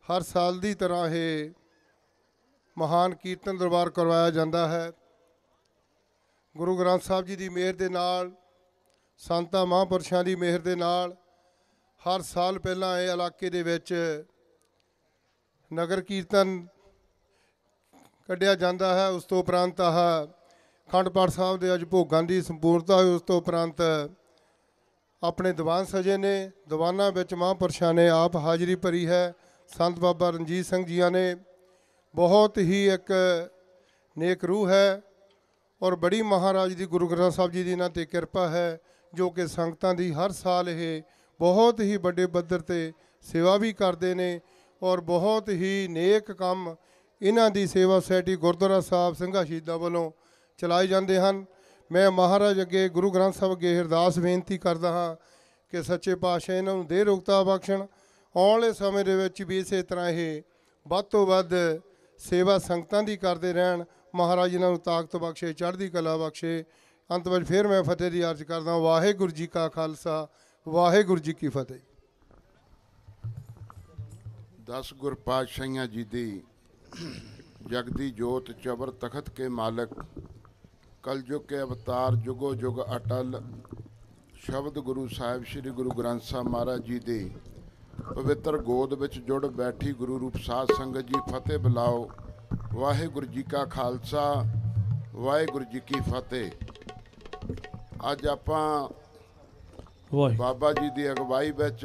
ਹਰ ਸਾਲ ਦੀ ਤਰ੍ਹਾਂ ਇਹ ਮਹਾਨ ਕੀਰਤਨ ਦਰਬਾਰ ਕਰਵਾਇਆ ਜਾਂਦਾ ਹੈ। ਗੁਰੂ ਗ੍ਰੰਥ ਸਾਹਿਬ ਜੀ ਦੀ ਮਿਹਰ ਦੇ ਨਾਲ, ਸੰਤਾਂ ਮਹਾਂਪੁਰਸ਼ਾਂ ਦੀ ਮਿਹਰ ਦੇ ਨਾਲ ਹਰ ਸਾਲ ਪਹਿਲਾਂ ਇਹ ਇਲਾਕੇ ਦੇ ਵਿੱਚ ਨਗਰ ਕੀਰਤਨ ਕੱਢਿਆ ਜਾਂਦਾ ਹੈ। ਉਸ ਤੋਂ ਉਪਰੰਤ ਅਖੰਡ ਪਾਠ ਸਾਹਿਬ ਦੇ ਅੱਜ ਭੋਗਾਂ ਦੀ ਸੰਪੂਰਨਤਾ ਹੋਈ। ਉਸ ਤੋਂ ਉਪਰੰਤ ਆਪਣੇ ਦੀਵਾਨ ਸਜੇ ਨੇ, ਦੀਵਾਨਾਂ ਵਿੱਚ ਮਹਾਂਪੁਰਸ਼ਾਂ ਨੇ ਆਪ ਹਾਜ਼ਰੀ ਭਰੀ ਹੈ। ਸੰਤ ਬਾਬਾ ਰਣਜੀਤ ਸਿੰਘ ਜੀਆਂ ਨੇ ਬਹੁਤ ਹੀ ਇੱਕ ਨੇਕ ਰੂਹ ਹੈ ਔਰ ਬੜੀ ਮਹਾਰਾਜ ਦੀ ਗੁਰੂ ਗ੍ਰੰਥ ਸਾਹਿਬ ਜੀ ਦੀ ਇਹਨਾਂ 'ਤੇ ਕਿਰਪਾ ਹੈ, ਜੋ ਕਿ ਸੰਗਤਾਂ ਦੀ ਹਰ ਸਾਲ ਇਹ ਬਹੁਤ ਹੀ ਵੱਡੇ ਪੱਧਰ 'ਤੇ ਸੇਵਾ ਵੀ ਕਰਦੇ ਨੇ ਔਰ ਬਹੁਤ ਹੀ ਨੇਕ ਕੰਮ ਇਹਨਾਂ ਦੀ ਸੇਵਾ ਸੁਸਾਇਟੀ ਗੁਰਦੁਆਰਾ ਸਾਹਿਬ ਸਿੰਘਾਂ ਸ਼ਹੀਦਾਂ ਵੱਲੋਂ ਚਲਾਏ ਜਾਂਦੇ ਹਨ। ਮੈਂ ਮਹਾਰਾਜ ਅੱਗੇ, ਗੁਰੂ ਗ੍ਰੰਥ ਸਾਹਿਬ ਅੱਗੇ ਅਰਦਾਸ ਬੇਨਤੀ ਕਰਦਾ ਹਾਂ ਕਿ ਸੱਚੇ ਪਾਤਸ਼ਾਹ ਇਹਨਾਂ ਨੂੰ ਦੇਹ ਰੋਗਤਾ ਬਖਸ਼ਣ। ਆਉਣ ਵਾਲੇ ਸਮੇਂ ਦੇ ਵਿੱਚ ਵੀ ਇਸੇ ਤਰ੍ਹਾਂ ਇਹ ਵੱਧ ਤੋਂ ਵੱਧ ਸੇਵਾ ਸੰਗਤਾਂ ਦੀ ਕਰਦੇ ਰਹਿਣ। ਮਹਾਰਾਜ ਇਹਨਾਂ ਨੂੰ ਤਾਕਤ ਬਖਸ਼ੇ, ਚੜ੍ਹਦੀ ਕਲਾ ਬਖਸ਼ੇ। ਅੰਤ ਵਿੱਚ ਫਿਰ ਮੈਂ ਫਤਿਹ ਦੀ ਅਰਜ਼ ਕਰਦਾ। ਵਾਹਿਗੁਰੂ ਜੀ ਕਾ ਖਾਲਸਾ, ਵਾਹਿਗੁਰੂ ਜੀ ਕੀ ਫਤਿਹ। 10 ਗੁਰ ਪਾਤਸ਼ਾਹੀਆਂ ਜੀ ਦੀ जगदी जोत चबर तखत के मालक, कलयुग के अवतार, जुगो जुग अटल। शब्द गुरु साहिब श्री गुरु ग्रंथ साहिब महाराज जी दे पवित्र गोद विच जुड़ बैठी गुरु रूप साध संगत जी, फतेह बुलाओ। वाहिगुरु जी का खालसा, वाहिगुरु जी की फतेह। अज आपां बाबा जी की अगवाई विच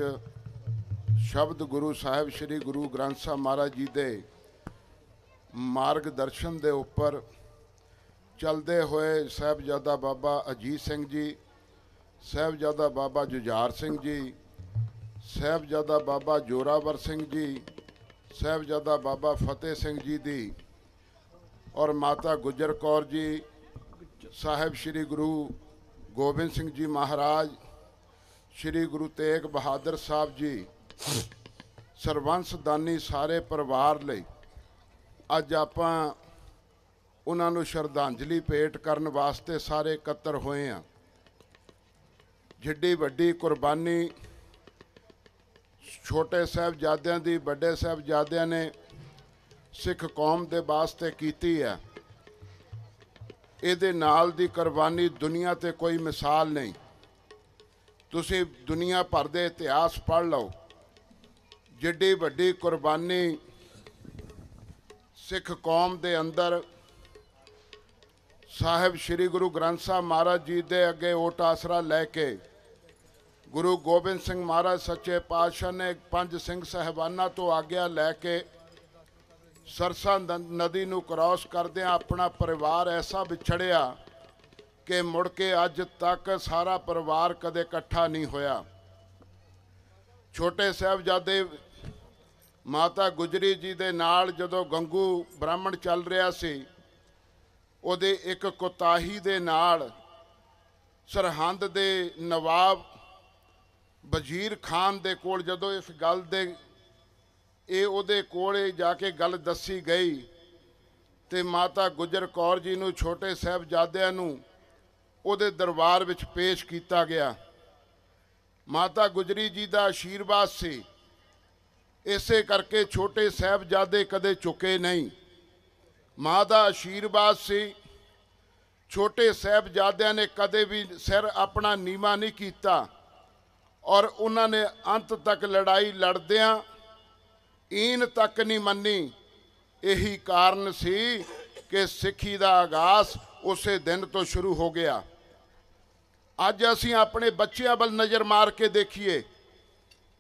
शब्द गुरु साहिब श्री गुरु ग्रंथ साहिब महाराज जी दे मार्गदर्शन दे उपर चलते हुए साहिबजादा बाबा अजीत सिंह जी, साहिबजादा बाबा जुझार सिंह जी, साहिबजादा बाबा जोरावर सिंह जी, साहिबजादा बाबा फतेह सिंह जी दी और माता गुजर कौर जी, साहिब श्री गुरु गोबिंद सिंह जी महाराज, श्री गुरु तेग बहादुर साहब जी, ਸਰਬੰਸ ਦਾਨੀ ਸਾਰੇ ਪਰਿਵਾਰ ਲਈ ਅੱਜ ਆਪਾਂ ਉਹਨਾਂ ਨੂੰ ਸ਼ਰਧਾਂਜਲੀ ਭੇਟ ਕਰਨ ਵਾਸਤੇ ਸਾਰੇ ਇਕੱਤਰ ਹੋਏ ਹਾਂ। ਜਿੱਡੀ ਵੱਡੀ ਕੁਰਬਾਨੀ ਛੋਟੇ ਸਾਹਿਬਜ਼ਾਦਿਆਂ ਦੀ, ਵੱਡੇ ਸਾਹਿਬਜ਼ਾਦਿਆਂ ਨੇ ਸਿੱਖ ਕੌਮ ਦੇ ਵਾਸਤੇ ਕੀਤੀ ਹੈ, ਇਹਦੇ ਨਾਲ ਦੀ ਕੁਰਬਾਨੀ ਦੁਨੀਆ ਤੇ ਕੋਈ ਮਿਸਾਲ ਨਹੀਂ। ਤੁਸੀਂ ਦੁਨੀਆ ਭਰ ਦੇ ਇਤਿਹਾਸ ਪੜ੍ਹ ਲਓ, ਜਿੱਡੀ ਵੱਡੀ ਕੁਰਬਾਨੀ ਸਿੱਖ ਕੌਮ ਦੇ ਅੰਦਰ ਸਾਹਿਬ ਸ੍ਰੀ ਗੁਰੂ ਗ੍ਰੰਥ ਸਾਹਿਬ ਮਹਾਰਾਜ ਜੀ ਦੇ ਅੱਗੇ ਓਟ ਆਸਰਾ ਲੈ ਕੇ ਗੁਰੂ ਗੋਬਿੰਦ ਸਿੰਘ ਮਹਾਰਾਜ ਸੱਚੇ ਪਾਤਸ਼ਾਹ ਨੇ 5 ਸਿੰਘ ਸਾਹਿਬਾਨਾਂ ਤੋਂ ਆਗਿਆ ਲੈ ਕੇ ਸਰਸਾ ਨਦੀ ਨੂੰ ਕ੍ਰਾਸ ਕਰਦਿਆਂ ਆਪਣਾ ਪਰਿਵਾਰ ਐਸਾ ਵਿਛੜਿਆ ਕਿ ਮੁੜ ਕੇ ਅੱਜ ਤੱਕ ਸਾਰਾ ਪਰਿਵਾਰ ਕਦੇ ਇਕੱਠਾ ਨਹੀਂ ਹੋਇਆ। ਛੋਟੇ ਸਾਹਿਬਜ਼ਾਦੇ ਮਾਤਾ ਗੁਜਰੀ ਜੀ ਦੇ ਨਾਲ ਜਦੋਂ ਗੰਗੂ ਬ੍ਰਾਹਮਣ ਚੱਲ ਰਿਹਾ ਸੀ, ਉਹਦੇ ਇੱਕ ਕੋਤਾਹੀ ਦੇ ਨਾਲ ਸਰਹੰਦ ਦੇ ਨਵਾਬ ਵਜ਼ੀਰ ਖਾਨ ਦੇ ਕੋਲ ਜਦੋਂ ਇਸ ਗੱਲ ਦੇ ਉਹਦੇ ਕੋਲੇ ਜਾ ਕੇ ਗੱਲ ਦੱਸੀ ਗਈ ਤੇ ਮਾਤਾ ਗੁਜਰ ਕੌਰ ਜੀ ਨੂੰ ਛੋਟੇ ਸਾਹਿਬਜ਼ਾਦਿਆਂ ਨੂੰ ਉਹਦੇ ਦਰਬਾਰ ਵਿੱਚ ਪੇਸ਼ ਕੀਤਾ ਗਿਆ। ਮਾਤਾ ਗੁਜਰੀ ਜੀ ਦਾ ਆਸ਼ੀਰਵਾਦ ਸੀ, ਇਸੇ ਕਰਕੇ ਛੋਟੇ ਸਾਹਿਬਜ਼ਾਦੇ ਕਦੇ ਝੁਕੇ ਨਹੀਂ। ਮਾਂ ਦਾ ਆਸ਼ੀਰਵਾਦ ਸੀ, ਛੋਟੇ ਸਾਹਿਬਜ਼ਾਦਿਆਂ ਨੇ ਕਦੇ ਵੀ ਸਿਰ ਆਪਣਾ ਨੀਵਾਂ ਨਹੀਂ ਕੀਤਾ ਔਰ ਉਹਨਾਂ ਨੇ ਅੰਤ ਤੱਕ ਲੜਾਈ ਲੜਦਿਆਂ ਈਨ ਤੱਕ ਨਹੀਂ ਮੰਨੀ। ਇਹੀ ਕਾਰਨ ਸੀ ਕਿ ਸਿੱਖੀ ਦਾ ਆਗਾਜ਼ ਉਸੇ ਦਿਨ ਤੋਂ ਸ਼ੁਰੂ ਹੋ ਗਿਆ। ਅੱਜ ਅਸੀਂ ਆਪਣੇ ਬੱਚਿਆਂ ਵੱਲ ਨਜ਼ਰ ਮਾਰ ਕੇ ਦੇਖੀਏ,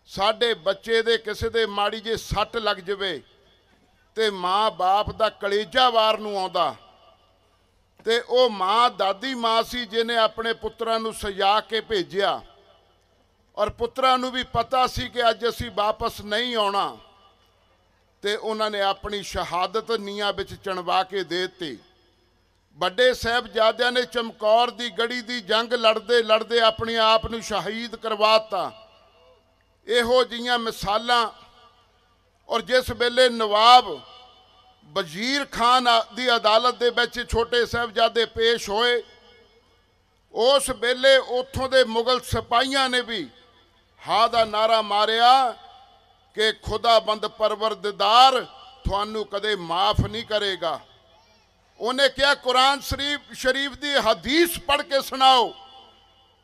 ਸਾਡੇ ਬੱਚੇ ਦੇ ਕਿਸੇ ਦੇ ਮਾੜੀ ਜੇ ਸੱਟ ਲੱਗ ਜਾਵੇ ਤੇ ਮਾਂ ਬਾਪ ਦਾ ਕਲੇਜਾ ਵਾਰ ਨੂੰ ਆਉਂਦਾ, ਤੇ ਉਹ ਮਾਂ ਦਾਦੀ ਮਾਂ ਸੀ ਜਿਹਨੇ ਆਪਣੇ ਪੁੱਤਰਾਂ ਨੂੰ ਸਜਾ ਕੇ ਭੇਜਿਆ ਔਰ ਪੁੱਤਰਾਂ ਨੂੰ ਵੀ ਪਤਾ ਸੀ ਕਿ ਅੱਜ ਅਸੀਂ ਵਾਪਸ ਨਹੀਂ ਆਉਣਾ, ਤੇ ਉਹਨਾਂ ਨੇ ਆਪਣੀ ਸ਼ਹਾਦਤ ਨੀਹਾਂ ਵਿੱਚ ਚਣਵਾ ਕੇ ਦੇ ਦਿੱਤੀ। ਵੱਡੇ ਸਾਹਿਬਜ਼ਾਦਿਆਂ ਨੇ ਚਮਕੌਰ ਦੀ ਗੜੀ ਦੀ ਜੰਗ ਲੜਦੇ ਲੜਦੇ ਆਪਣੇ ਆਪ ਨੂੰ ਸ਼ਹੀਦ ਕਰਵਾਤਾ। ਇਹੋ ਜਿਹੀਆਂ ਮਿਸਾਲਾਂ, ਔਰ ਜਿਸ ਵੇਲੇ ਨਵਾਬ ਵਜ਼ੀਰ ਖਾਨ ਦੀ ਅਦਾਲਤ ਦੇ ਵਿੱਚ ਛੋਟੇ ਸਾਹਿਬਜ਼ਾਦੇ ਪੇਸ਼ ਹੋਏ, ਉਸ ਵੇਲੇ ਉੱਥੋਂ ਦੇ ਮੁਗਲ ਸਿਪਾਹੀਆਂ ਨੇ ਵੀ ਹਾਂ ਦਾ ਨਾਰਾ ਮਾਰਿਆ ਕਿ ਖੁਦਾਬੰਦ ਪਰਵਰਦਿਗਾਰ ਤੁਹਾਨੂੰ ਕਦੇ ਮਾਫ ਨਹੀਂ ਕਰੇਗਾ। ਉਹਨੇ ਕਿਹਾ ਕੁਰਾਨ ਸ਼ਰੀਫ ਦੀ ਹਦੀਸ ਪੜ੍ਹ ਕੇ ਸੁਣਾਓ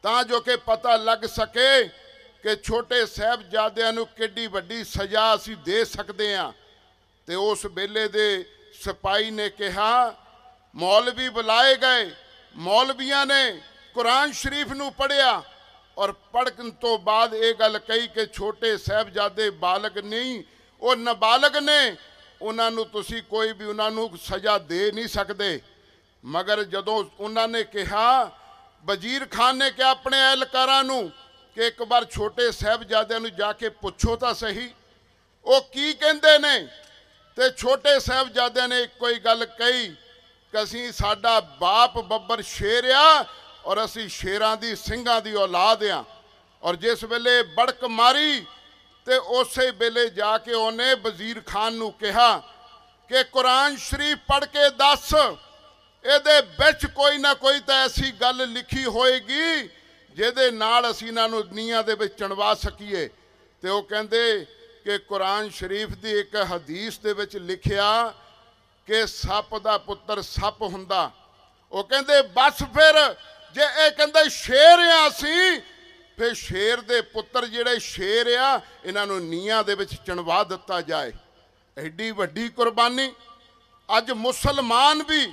ਤਾਂ ਜੋ ਕਿ ਪਤਾ ਲੱਗ ਸਕੇ ਕਿ ਛੋਟੇ ਸਾਹਿਬਜ਼ਾਦਿਆਂ ਨੂੰ ਕਿੱਡੀ ਵੱਡੀ ਸਜ਼ਾ ਅਸੀਂ ਦੇ ਸਕਦੇ ਹਾਂ। ਤੇ ਉਸ ਵੇਲੇ ਦੇ ਸਿਪਾਹੀ ਨੇ ਕਿਹਾ, ਮੌਲਵੀ ਬੁਲਾਏ ਗਏ, ਮੌਲਵੀਆਂ ਨੇ ਕੁਰਾਨ ਸ਼ਰੀਫ ਨੂੰ ਪੜ੍ਹਿਆ ਔਰ ਪੜ੍ਹਨ ਤੋਂ ਬਾਅਦ ਇਹ ਗੱਲ ਕਹੀ ਕਿ ਛੋਟੇ ਸਾਹਿਬਜ਼ਾਦੇ ਬਾਲਗ ਨਹੀਂ, ਉਹ ਨਾਬਾਲਗ ਨੇ, ਉਹਨਾਂ ਨੂੰ ਤੁਸੀਂ ਕੋਈ ਵੀ ਉਹਨਾਂ ਨੂੰ ਸਜ਼ਾ ਦੇ ਨਹੀਂ ਸਕਦੇ। ਮਗਰ ਜਦੋਂ ਉਹਨਾਂ ਨੇ ਕਿਹਾ, ਵਜ਼ੀਰ ਖਾਨ ਨੇ ਕਿਹਾ ਆਪਣੇ ਅਹਿਲਕਾਰਾਂ ਨੂੰ ਕਿ ਇੱਕ ਵਾਰ ਛੋਟੇ ਸਾਹਿਬਜ਼ਾਦਿਆਂ ਨੂੰ ਜਾ ਕੇ ਪੁੱਛੋ ਤਾਂ ਸਹੀ ਉਹ ਕੀ ਕਹਿੰਦੇ ਨੇ। ਤੇ ਛੋਟੇ ਸਾਹਿਬਜ਼ਾਦਿਆਂ ਨੇ ਇੱਕੋ ਹੀ ਗੱਲ ਕਹੀ ਕਿ ਅਸੀਂ, ਸਾਡਾ ਬਾਪ ਬੱਬਰ ਸ਼ੇਰ ਆ ਔਰ ਅਸੀਂ ਸ਼ੇਰਾਂ ਦੀ ਸਿੰਘਾਂ ਦੀ ਔਲਾਦ ਆ। ਔਰ ਜਿਸ ਵੇਲੇ ਬੜਕ ਮਾਰੀ ਤੇ ਉਸੇ ਵੇਲੇ ਜਾ ਕੇ ਉਹਨੇ ਵਜ਼ੀਰ ਖਾਨ ਨੂੰ ਕਿਹਾ ਕਿ ਕੁਰਾਨ ਸ਼ਰੀਫ ਪੜ੍ਹ ਕੇ ਦੱਸ, ਇਹਦੇ ਵਿੱਚ ਕੋਈ ਨਾ ਕੋਈ ਤਾਂ ਐਸੀ ਗੱਲ ਲਿਖੀ ਹੋਏਗੀ ਜਿਹਦੇ ਨਾਲ ਅਸੀਂ ਇਹਨਾਂ ਨੂੰ ਨੀਹਾਂ ਦੇ ਵਿੱਚ ਚਣਵਾ ਸਕੀਏ। ਤੇ ਉਹ ਕਹਿੰਦੇ ਕਿ ਕੁਰਾਨ ਸ਼ਰੀਫ ਦੀ ਇੱਕ ਹਦੀਸ ਦੇ ਵਿੱਚ ਲਿਖਿਆ ਕਿ ਸੱਪ ਦਾ ਪੁੱਤਰ ਸੱਪ ਹੁੰਦਾ। ਉਹ ਕਹਿੰਦੇ ਬਸ ਫਿਰ ਜੇ ਇਹ ਕਹਿੰਦੇ ਸ਼ੇਰ ਆ ਅਸੀਂ, ਫਿਰ ਸ਼ੇਰ ਦੇ ਪੁੱਤਰ ਜਿਹੜੇ ਸ਼ੇਰ ਆ ਇਹਨਾਂ ਨੂੰ ਨੀਹਾਂ ਦੇ ਵਿੱਚ ਚਣਵਾ ਦਿੱਤਾ ਜਾਏ। ਐਡੀ ਵੱਡੀ ਕੁਰਬਾਨੀ। ਅੱਜ ਮੁਸਲਮਾਨ ਵੀ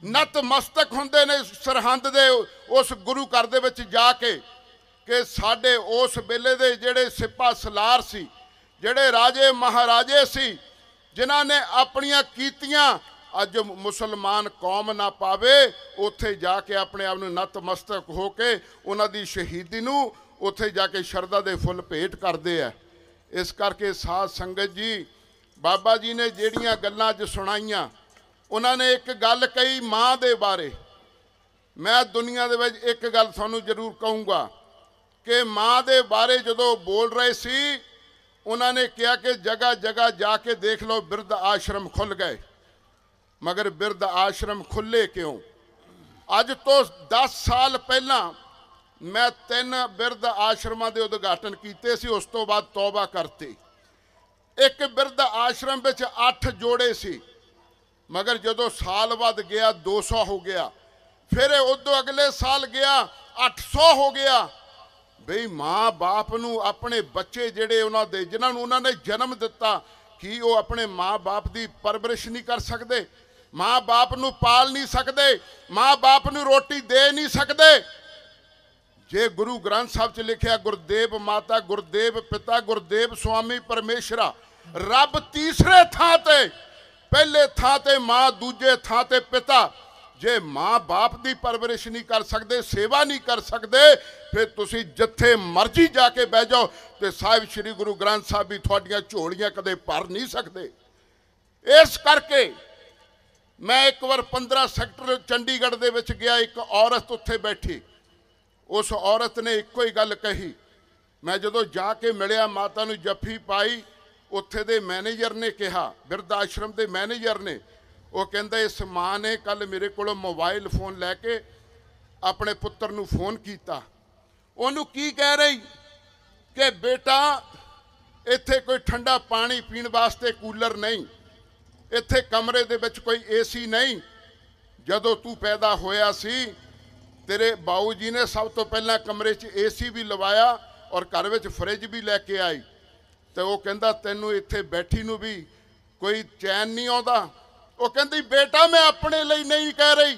ਨਤਮਸਤਕ ਹੁੰਦੇ ਨੇ ਸਰਹੰਦ ਦੇ ਉਸ ਗੁਰੂ ਘਰ ਦੇ ਵਿੱਚ ਜਾ ਕੇ ਕਿ ਸਾਡੇ ਉਸ ਵੇਲੇ ਦੇ ਜਿਹੜੇ ਸਿਪਾਹ ਸਲਾਰ ਸੀ, ਜਿਹੜੇ ਰਾਜੇ ਮਹਾਰਾਜੇ ਸੀ, ਜਿਨ੍ਹਾਂ ਨੇ ਆਪਣੀਆਂ ਕੀਤੀਆਂ ਅੱਜ ਮੁਸਲਮਾਨ ਕੌਮ ਨਾ ਪਾਵੇ, ਉੱਥੇ ਜਾ ਕੇ ਆਪਣੇ ਆਪ ਨੂੰ ਨਤਮਸਤਕ ਹੋ ਕੇ ਉਹਨਾਂ ਦੀ ਸ਼ਹੀਦੀ ਨੂੰ ਉੱਥੇ ਜਾ ਕੇ ਸ਼ਰਧਾ ਦੇ ਫੁੱਲ ਭੇਟ ਕਰਦੇ ਆ। ਇਸ ਕਰਕੇ ਸਾਧ ਸੰਗਤ ਜੀ, ਬਾਬਾ ਜੀ ਨੇ ਜਿਹੜੀਆਂ ਗੱਲਾਂ ਅੱਜ ਸੁਣਾਈਆਂ, ਉਹਨਾਂ ਨੇ ਇੱਕ ਗੱਲ ਕਹੀ ਮਾਂ ਦੇ ਬਾਰੇ। ਮੈਂ ਦੁਨੀਆ ਦੇ ਵਿੱਚ ਇੱਕ ਗੱਲ ਤੁਹਾਨੂੰ ਜ਼ਰੂਰ ਕਹੂੰਗਾ ਕਿ ਮਾਂ ਦੇ ਬਾਰੇ ਜਦੋਂ ਬੋਲ ਰਹੇ ਸੀ उन्होंने कहा कि जगह जगह जाके देख लो बिरध आश्रम खुल गए, मगर बिरध आश्रम खुले क्यों? अज तो 10 साल पहला मैं 3 बिरध आश्रमां दे उद्घाटन किए सी, उस तो बाद तौबा करती। एक बिरध आश्रम विच 8 जोड़े सी, मगर जदों साल बाद गया 200 हो गया, फिर उदों अगले साल गया 800 हो गया। बई माँ बाप नूं अपने बच्चे जिहड़े उन्हां दे जिन्हां नूं उन्हां ने जन्म दिता, कि वो अपने माँ बाप की परवरिश नहीं कर सकते, माँ बाप नूं पाल नहीं सकते, माँ बाप नूं रोटी दे नहीं सकते? जे गुरु ग्रंथ साहब च लिखिया गुरदेव माता गुरदेव पिता गुरदेव स्वामी परमेश्वरा, रब तीसरे थां ते, पहले थां ते माँ, दूजे थां ते पिता। जे माँ बाप की परवरिश नहीं कर सकते, सेवा नहीं कर सकते, फिर तुसी जिथे मर्जी जाके बह जाओ तो साहिब श्री गुरु ग्रंथ साहब भी थोड़ियां झोलियां कदे भर नहीं सकते। इस करके मैं एक बार 15 सैक्टर चंडीगढ़ दे विच गया, एक औरत उत्थे बैठी, उस औरत ने एको ही गल कही। मैं जदों जाके मिलिया, माता नूं जफ्फी पाई, उत्थे दे मैनेजर ने कहा, बिरध आश्रम के मैनेजर ने, वो कहंदा इस माँ ने कल मेरे को मोबाइल फोन लैके अपने पुत्र नूं फोन किया। उन्होंने की कह रही कि बेटा इत्थे कोई ठंडा पानी पीण वास्ते कूलर नहीं, इत्थे कमरे दे विच कोई एसी नहीं। जदों तू पैदा होया सी तेरे बाऊ जी ने सब तो पहला कमरे च एसी भी लवाया और घर विच फ्रिज भी लैके आई, तो वो कहंदा तैनूं इत्थे बैठी नूं भी कोई चैन नहीं आउंदा। वो कहंदी बेटा मैं अपने लिए नहीं कह रही,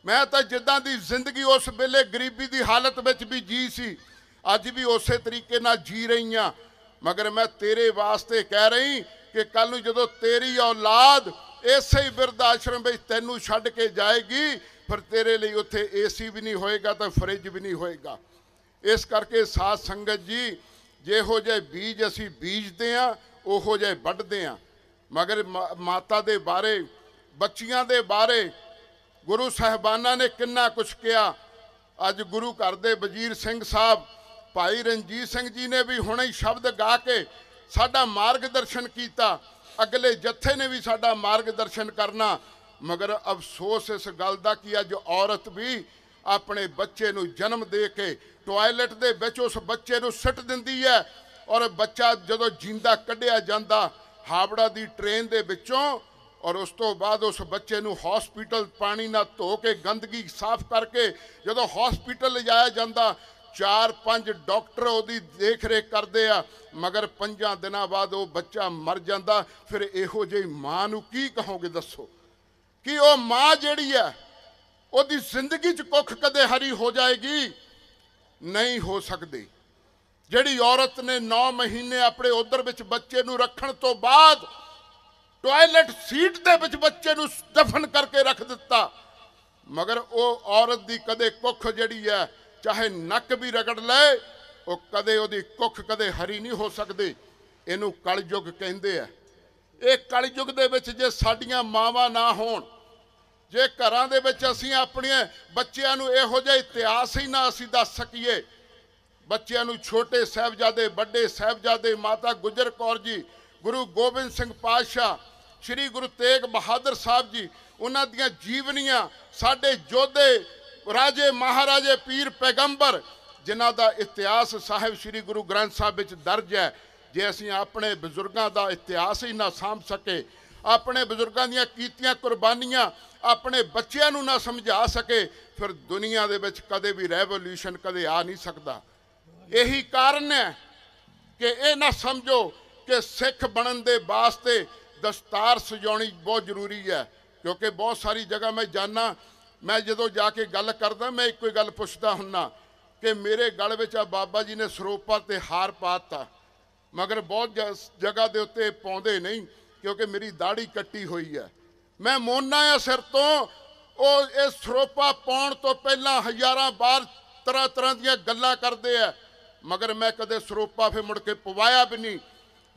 मैं तो जिद्दां दी जिंदगी उस वेले गरीबी की हालत विच भी जी सी, अज भी उस तरीके नाल जी रही हाँ, मगर मैं तेरे वास्ते कह रही कि कल नूं जदों तेरी औलाद इसे ही बिरध आश्रम में तैनूं छड्ड के जाएगी, फिर तेरे लिए उत्थे एसी भी नहीं होएगा तो फ्रिज भी नहीं होएगा। इस करके साध संगत जी, जिहो जे बीज असी बीजते हैं उहो जे वढदे हैं। मगर माता दे बारे, बच्चियां दे बारे गुरु साहिबाना ने किन्ना कुछ किया। अज गुरु घर दे वजीर सिंह साहब भाई रणजीत सिंह जी ने भी हुणे ही शब्द गा के साडा मार्गदर्शन किया, अगले जत्थे ने भी साडा मार्गदर्शन करना। मगर अफसोस इस गल दा कि अज औरत भी अपने बच्चे नूं जन्म दे के टॉयलेट दे विच उस बच्चे नूं सिट दिंदी है, और बच्चा जदों जींदा कढ़िया जांदा हावड़ा दी ट्रेन दे विचों, और उस तो बाद उस बच्चे नूं हॉस्पिटल पानी ना धो के गंदगी साफ करके जदों हॉस्पिटल लिजाया जांदा, 4-5 डॉक्टर उहदी देख रेख करते आ, मगर 5 दिनों बाद वो बच्चा मर जांदा। फिर इहो जी माँ नूं की कहोगे दसो कि वो माँ जिहड़ी है उहदी जिंदगी च कुख कदे हरी हो जाएगी? नहीं हो सकती। जिहड़ी औरत ने 9 महीने अपने उधर विच बच्चे नूं रखण तो बाद टॉयलेट सीट दे विच बच्चे नूं दफन करके रख दिता, मगर वो औरत दी कदे कुख जिहड़ी है चाहे नक भी रगड़ ले, वो कदे उहदी कुख कदे हरी नहीं हो सकती। इनू कलयुग कहंदे आ। ये कलयुग दे विच जे साडियां मावां ना होण, जे घरां दे विच असीं अपने बच्चिआं नूं इहो जिहा इतिहास ही ना असीं दस सकीए, बच्चिआं नूं छोटे साहिबजादे, बड़े साहिबजादे, माता गुजर कौर जी, गुरु गोबिंद सिंह पातशाह, श्री गुरु तेग बहादुर साहब जी, उन्हां दीआं जीवनियां, साडे योधे राजे महाराजे पीर पैगंबर जिन्हां दा इतिहास साहिब श्री गुरु ग्रंथ साहब विच दर्ज है। जे असीं अपने बजुर्गों का इतिहास ही ना सामभ सके, अपने बजुर्गों दीआं कीतियां कुर्बानियां अपने बच्चों नूं ना समझा सके, फिर दुनिया दे विच कदे भी रेवोल्यूशन कदे आ नहीं सकता। यही कारण है कि ये ना समझो कि सिख बनन दे वास्ते दस्तार सजाउणी बहुत जरूरी है, क्योंकि बहुत सारी जगह मैं जाना, मैं जदों जाके गल करदा मैं एक गल पुछदा हुन्ना कि मेरे गल विच बाबा जी ने सरोपा ते हार पाता, मगर बहुत जगह दे उत्ते पाउंदे नहीं क्योंकि मेरी दाढ़ी कट्टी हुई है। मैं मोना आ सिर तो वो इस सरोपा पाउण तो पहला हज़ारां बार तरह तरह दीआं गल्लां करदे आ, मगर मैं कदे सरोपा फिर मुड़ के पवाया भी नहीं।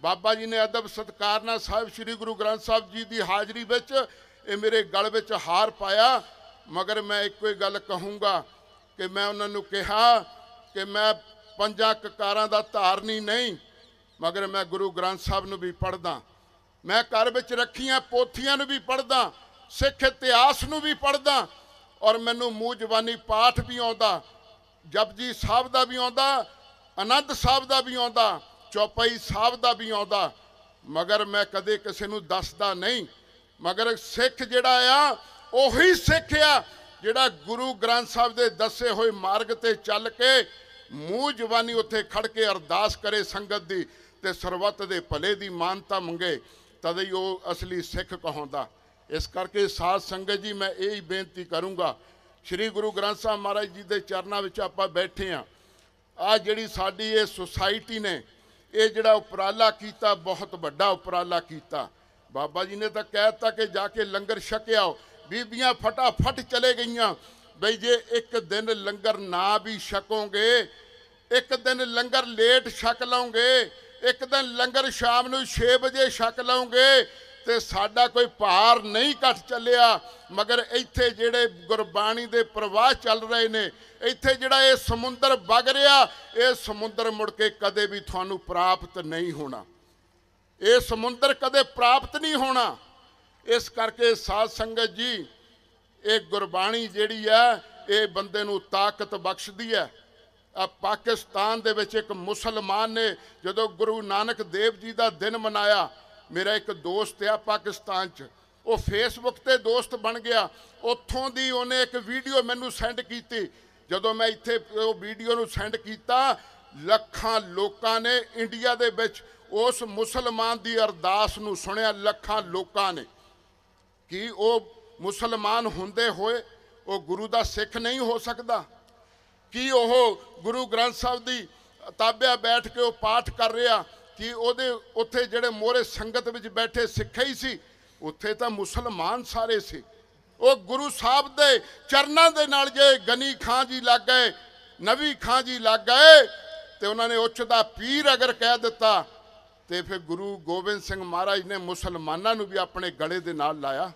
बाबा जी ने अदब सत्कार नाल साहिब श्री गुरु ग्रंथ साहब जी की हाज़री विच ये मेरे गल विच हार पाया, मगर मैं एक गल कहूँगा कि मैं उन्होंने कहा कि मैं 5 ककारां दा धारनी नहीं, मगर मैं गुरु ग्रंथ साहब नूं भी पढ़दा, मैं घर विच रखियां पोथियां नूं भी पढ़दा, सिख इतिहास नूं भी पढ़दा, और मैनूं मूँह जबानी पाठ भी आउंदा, जपजी साहब दा भी आउंदा, आनंद साहब दा भी आउंदा, चौपाई साहब दा भी आउंदा। मगर मैं कदे किसी नूं दसदा नहीं। मगर सिख जिहड़ा आ उही सिख आ जिहड़ा गुरु ग्रंथ साहब दे दसे होए मार्ग ते चल के मूँह जबानी उत्थे खड़ के अरदास करे संगत दी ते सरबत दे भले दी मानता मंगे, तद ही वो असली सिख कहाउंदा। इस करके साध संगत जी मैं यही बेनती करूँगा, श्री गुरु ग्रंथ साहब महाराज जी के चरणों में आपां बैठे हाँ। आ जिहड़ी साडी ये सोसाइटी ने ये जिहड़ा उपराला कीता, बहुत वड्डा उपराला कीता। बाबा जी ने तो कहता कि जाके लंगर छके आओ, बीबियां फटाफट चले गईयां बई जे एक दिन लंगर ना भी छकोगे, एक दिन लंगर लेट छक लोगे, एक दिन लंगर शाम नूं 6 बजे छक लोगे ते साडा कोई भार नहीं घट चलिया। मगर इत्थे जिहड़े गुरबाणी दे प्रवाह चल रहे ने, इत्थे जिहड़ा ये समुंदर वग रहा, ये समुंदर मुड़ के कदे भी तुहानूं प्राप्त नहीं होना, ये समुंदर कदे प्राप्त नहीं होना। इस करके साध संगत जी ये गुरबाणी जिहड़ी है ये बंदे नूं ताकत बख्शदी है। पाकिस्तान दे विच एक मुसलमान ने जदों गुरु नानक देव जी का दिन मनाया, मेरा एक दोस्त आ पाकिस्तान च, वो फेसबुक ते दोस्त बन गया, उत्थों दी उन्हें एक वीडियो मैनू सेंड की। जदों मैं इत्थे वो वीडियो नू सेंड किया, लखां लोकां ने इंडिया दे विच उस मुसलमान की अरदास नू सुनिया। लखां लोकां ने कि वो मुसलमान हुंदे होए वो गुरु दा सिख नहीं हो सकदा, कि वो गुरु ग्रंथ साहब की ताबिया बैठ के वो पाठ कर रहा, कि ਉਹਦੇ ਉੱਥੇ ਜਿਹੜੇ ਮੋਹਰੇ ਸੰਗਤ ਵਿੱਚ बैठे सिख ही सी, ਉੱਥੇ ਤਾਂ मुसलमान सारे सी। ਉਹ गुरु साहब ਦੇ ਚਰਨਾਂ ਦੇ ਨਾਲ ਜੇ ਗਨੀ ਖਾਂ जी लग गए, नवी खां जी लग गए, तो उन्होंने उच्च दा पीर अगर कह दिता तो फिर गुरु गोबिंद सिंह महाराज ने मुसलमानों भी अपने गले दे नाल लाया।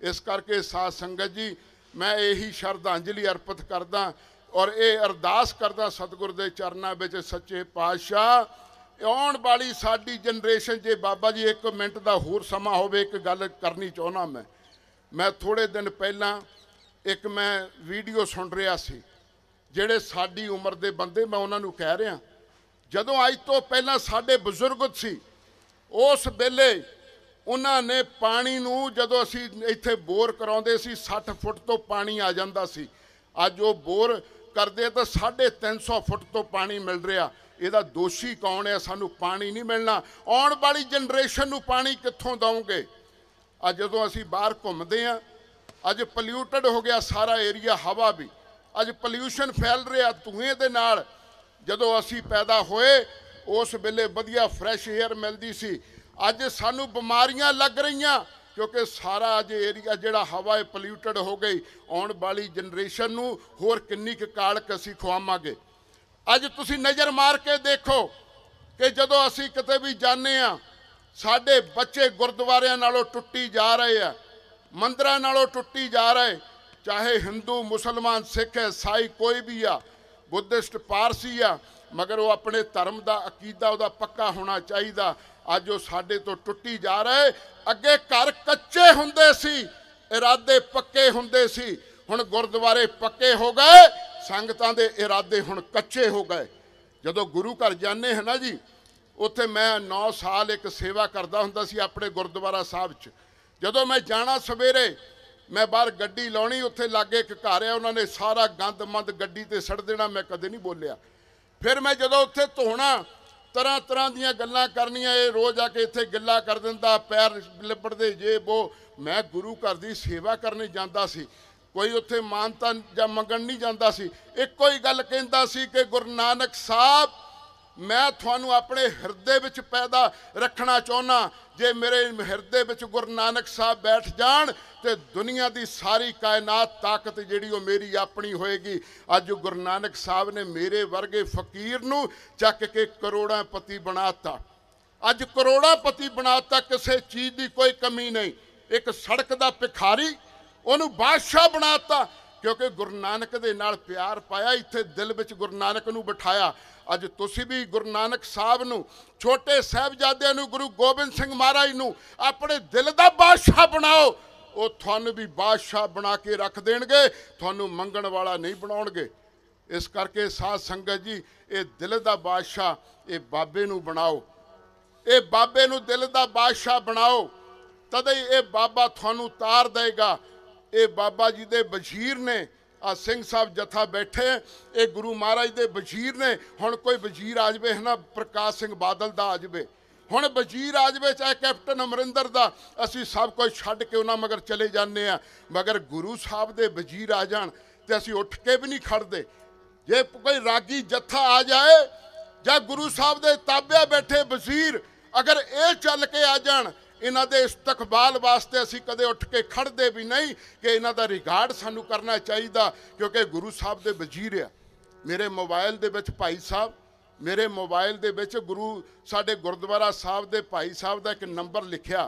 इस करके साध संगत जी मैं यही श्रद्धांजलि अर्पित करदा और ये अरदास करदा सतगुर दे चरनां विच सच्चे पातशाह आउण वाली साडी जनरेशन जे बाबा जी 1 मिनट का होर समा होवे एक गल करनी चाहुंदा। मैं थोड़े दिन पहला एक मैं वीडियो सुन रहा सी, जिहड़े साडी उम्र दे बंदे मैं उन्हां नूं कह रहा, जदों अज तो पहला साडे बजुर्ग सी उस वेले उन्हां ने पानी नूं जदों असीं इत्थे बोर कराउंदे सी 60 फुट तो पानी आ जांदा सी। अज वो बोर करदे तो 350 फुट तो पानी मिल रहा। ਇਹਦਾ दोषी कौन है? सानू पानी नहीं मिलना, आने वाली जनरेशन नू पानी कित्थों दोगे? अज जदों असीं बाहर घूमदे हां, अज पल्यूटड हो गया सारा एरिया, हवा भी अज पल्यूशन फैल रहा धुएं दे नाल। जदों असीं पैदा होए उस वेले वधिया फ्रैश एयर मिलदी सी, अज सानू बीमारियां लग रहीआं क्योंकि सारा अज एरिया जिहड़ा हवा है पल्यूटड हो गई। आने वाली जनरेशन नू होर किन्नी क कालक असीं खुआवांगे। अज तुसी नज़र मार के देखो कि जदों असी किते भी जाने आ, साडे बच्चे गुरुद्वारियां नालों टुट्टी जा रहे हैं, मंदिरां नालों टुट्टी जा रहे, चाहे हिंदू मुसलमान सिख ईसाई कोई भी आ, बुद्धिस्ट पारसी आ, मगर वो अपने धर्म का अकीदा उहदा पक्का होना चाहिए। अज वो साडे तो टुट्टी जा रहे। अगे घर कच्चे हुंदे सी, इरादे पक्के हुंदे सी, हुण गुरुद्वारे पक्के हो गए, संगतां दे इरादे हुण कच्चे हो गए। जदों गुरु घर जाने हैं ना जी, उत्थे मैं 9 साल एक सेवा करदा हुंदा सी अपने गुरुद्वारा साहब च। जदों मैं जाना सवेरे, मैं बाहर गड्डी लाउणी, उत्थे लागे एक घर है, उन्होंने सारा गंद मंद गड्डी ते सड़ देना, मैं कदे नहीं बोलिया। फिर मैं जदों उत्थे धोना, तरह तरह दीयां गल्लां करनियां, ये रोज़ आके इत्थे गिल्ला कर दिंदा, पैर लिपड़दे जे वो। मैं गुरु घर दी सेवा करने जांदा सी, कोई उत्थे मानता जां मंगण नहीं जांदा सी। इक्को ही गल कहंदा सी कि गुरु नानक साहब मैं तुहानू अपने हिरदे विच पैदा रखना चाहुंदा, जे मेरे हिरदे विच गुरु नानक साहब बैठ जाण ते दुनिया की सारी कायनात ताकत जिहड़ी वो मेरी अपनी होएगी। अज गुरु नानक साहब ने मेरे वर्गे फकीर नू चक के करोड़ापति बनाता। अज करोड़ापति बनाता, किसी चीज़ की कोई कमी नहीं। एक सड़क का भिखारी उन्होंने बादशाह बनाता, क्योंकि गुरु नानक दे नाल प्यार पाया, इत्थे दिल विच गुरु नानक नूं बिठाया। अज तुसीं भी गुरु नानक साहब नूं, छोटे साहिबजादिਆਂ नूं, गुरु गोबिंद सिंह महाराज नूं अपने दिल दा बादशाह बनाओ। वो थानू भी बादशाह बना के रख देणगे, थानू मंगण वाला नहीं बनाउणगे। इस करके साध संगत जी, ये दिल दा बादशाह ये बाबे नूं बनाओ, ये बाबे नूं दिल दा बादशाह बनाओ, तदे ये बाबा थानू तार देगा। ये बाबा जी दे वजीर ने, आ सिंह साहब जथा बैठे, ये गुरु महाराज दे वजीर ने। हुण कोई वजीर आ जाए है ना, प्रकाश सिंह बादल दा आ जाए, हुण वजीर आ जाए, चाहे कैप्टन अमरिंदर दा, असी सब कुछ छड्ड के उन्हां मगर चले जाने आ। मगर गुरु साहब दे वजीर आ जाण ते असी उठ के भी नहीं खड़दे। जे कोई रागी जत्था आ जाए जां गुरु साहब दे ताबे बैठे वजीर अगर ये चल के आ जाण, इन्हां दे इस्तकबाल वास्ते असी कदे उठ के खड़दे भी नहीं कि इन्हां दा रिगार्ड सानू करना चाहिदा, क्योंकि गुरु साहब दे वजीर आ। मेरे मोबाइल दे विच भाई साहब, मेरे मोबाइल दे विच गुरु साडे गुरुद्वारा साहब दे भाई साहब दा एक नंबर लिखिया,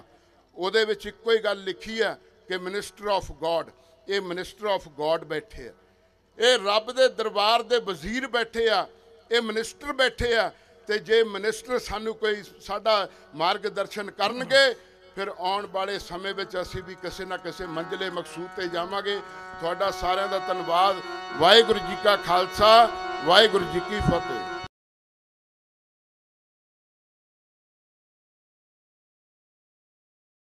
उहदे विच इक्को ही गल लिखी है कि मिनिस्टर ऑफ गॉड। ये मिनिस्टर ऑफ गॉड बैठे आ, ये रब दे दरबार दे वजीर बैठे आ, ये मिनिस्टर बैठे आ। ते जे मिनिस्टर सानू कोई साडा मार्गदर्शन करनगे, फिर आउण वाले समय विच असीं भी किसी ना किसी मंजिले मकसूद ते जावांगे। तुहाडा सारिआं दा धन्नवाद। वाहिगुरू जी का खालसा, वाहिगुरू जी की फतेह।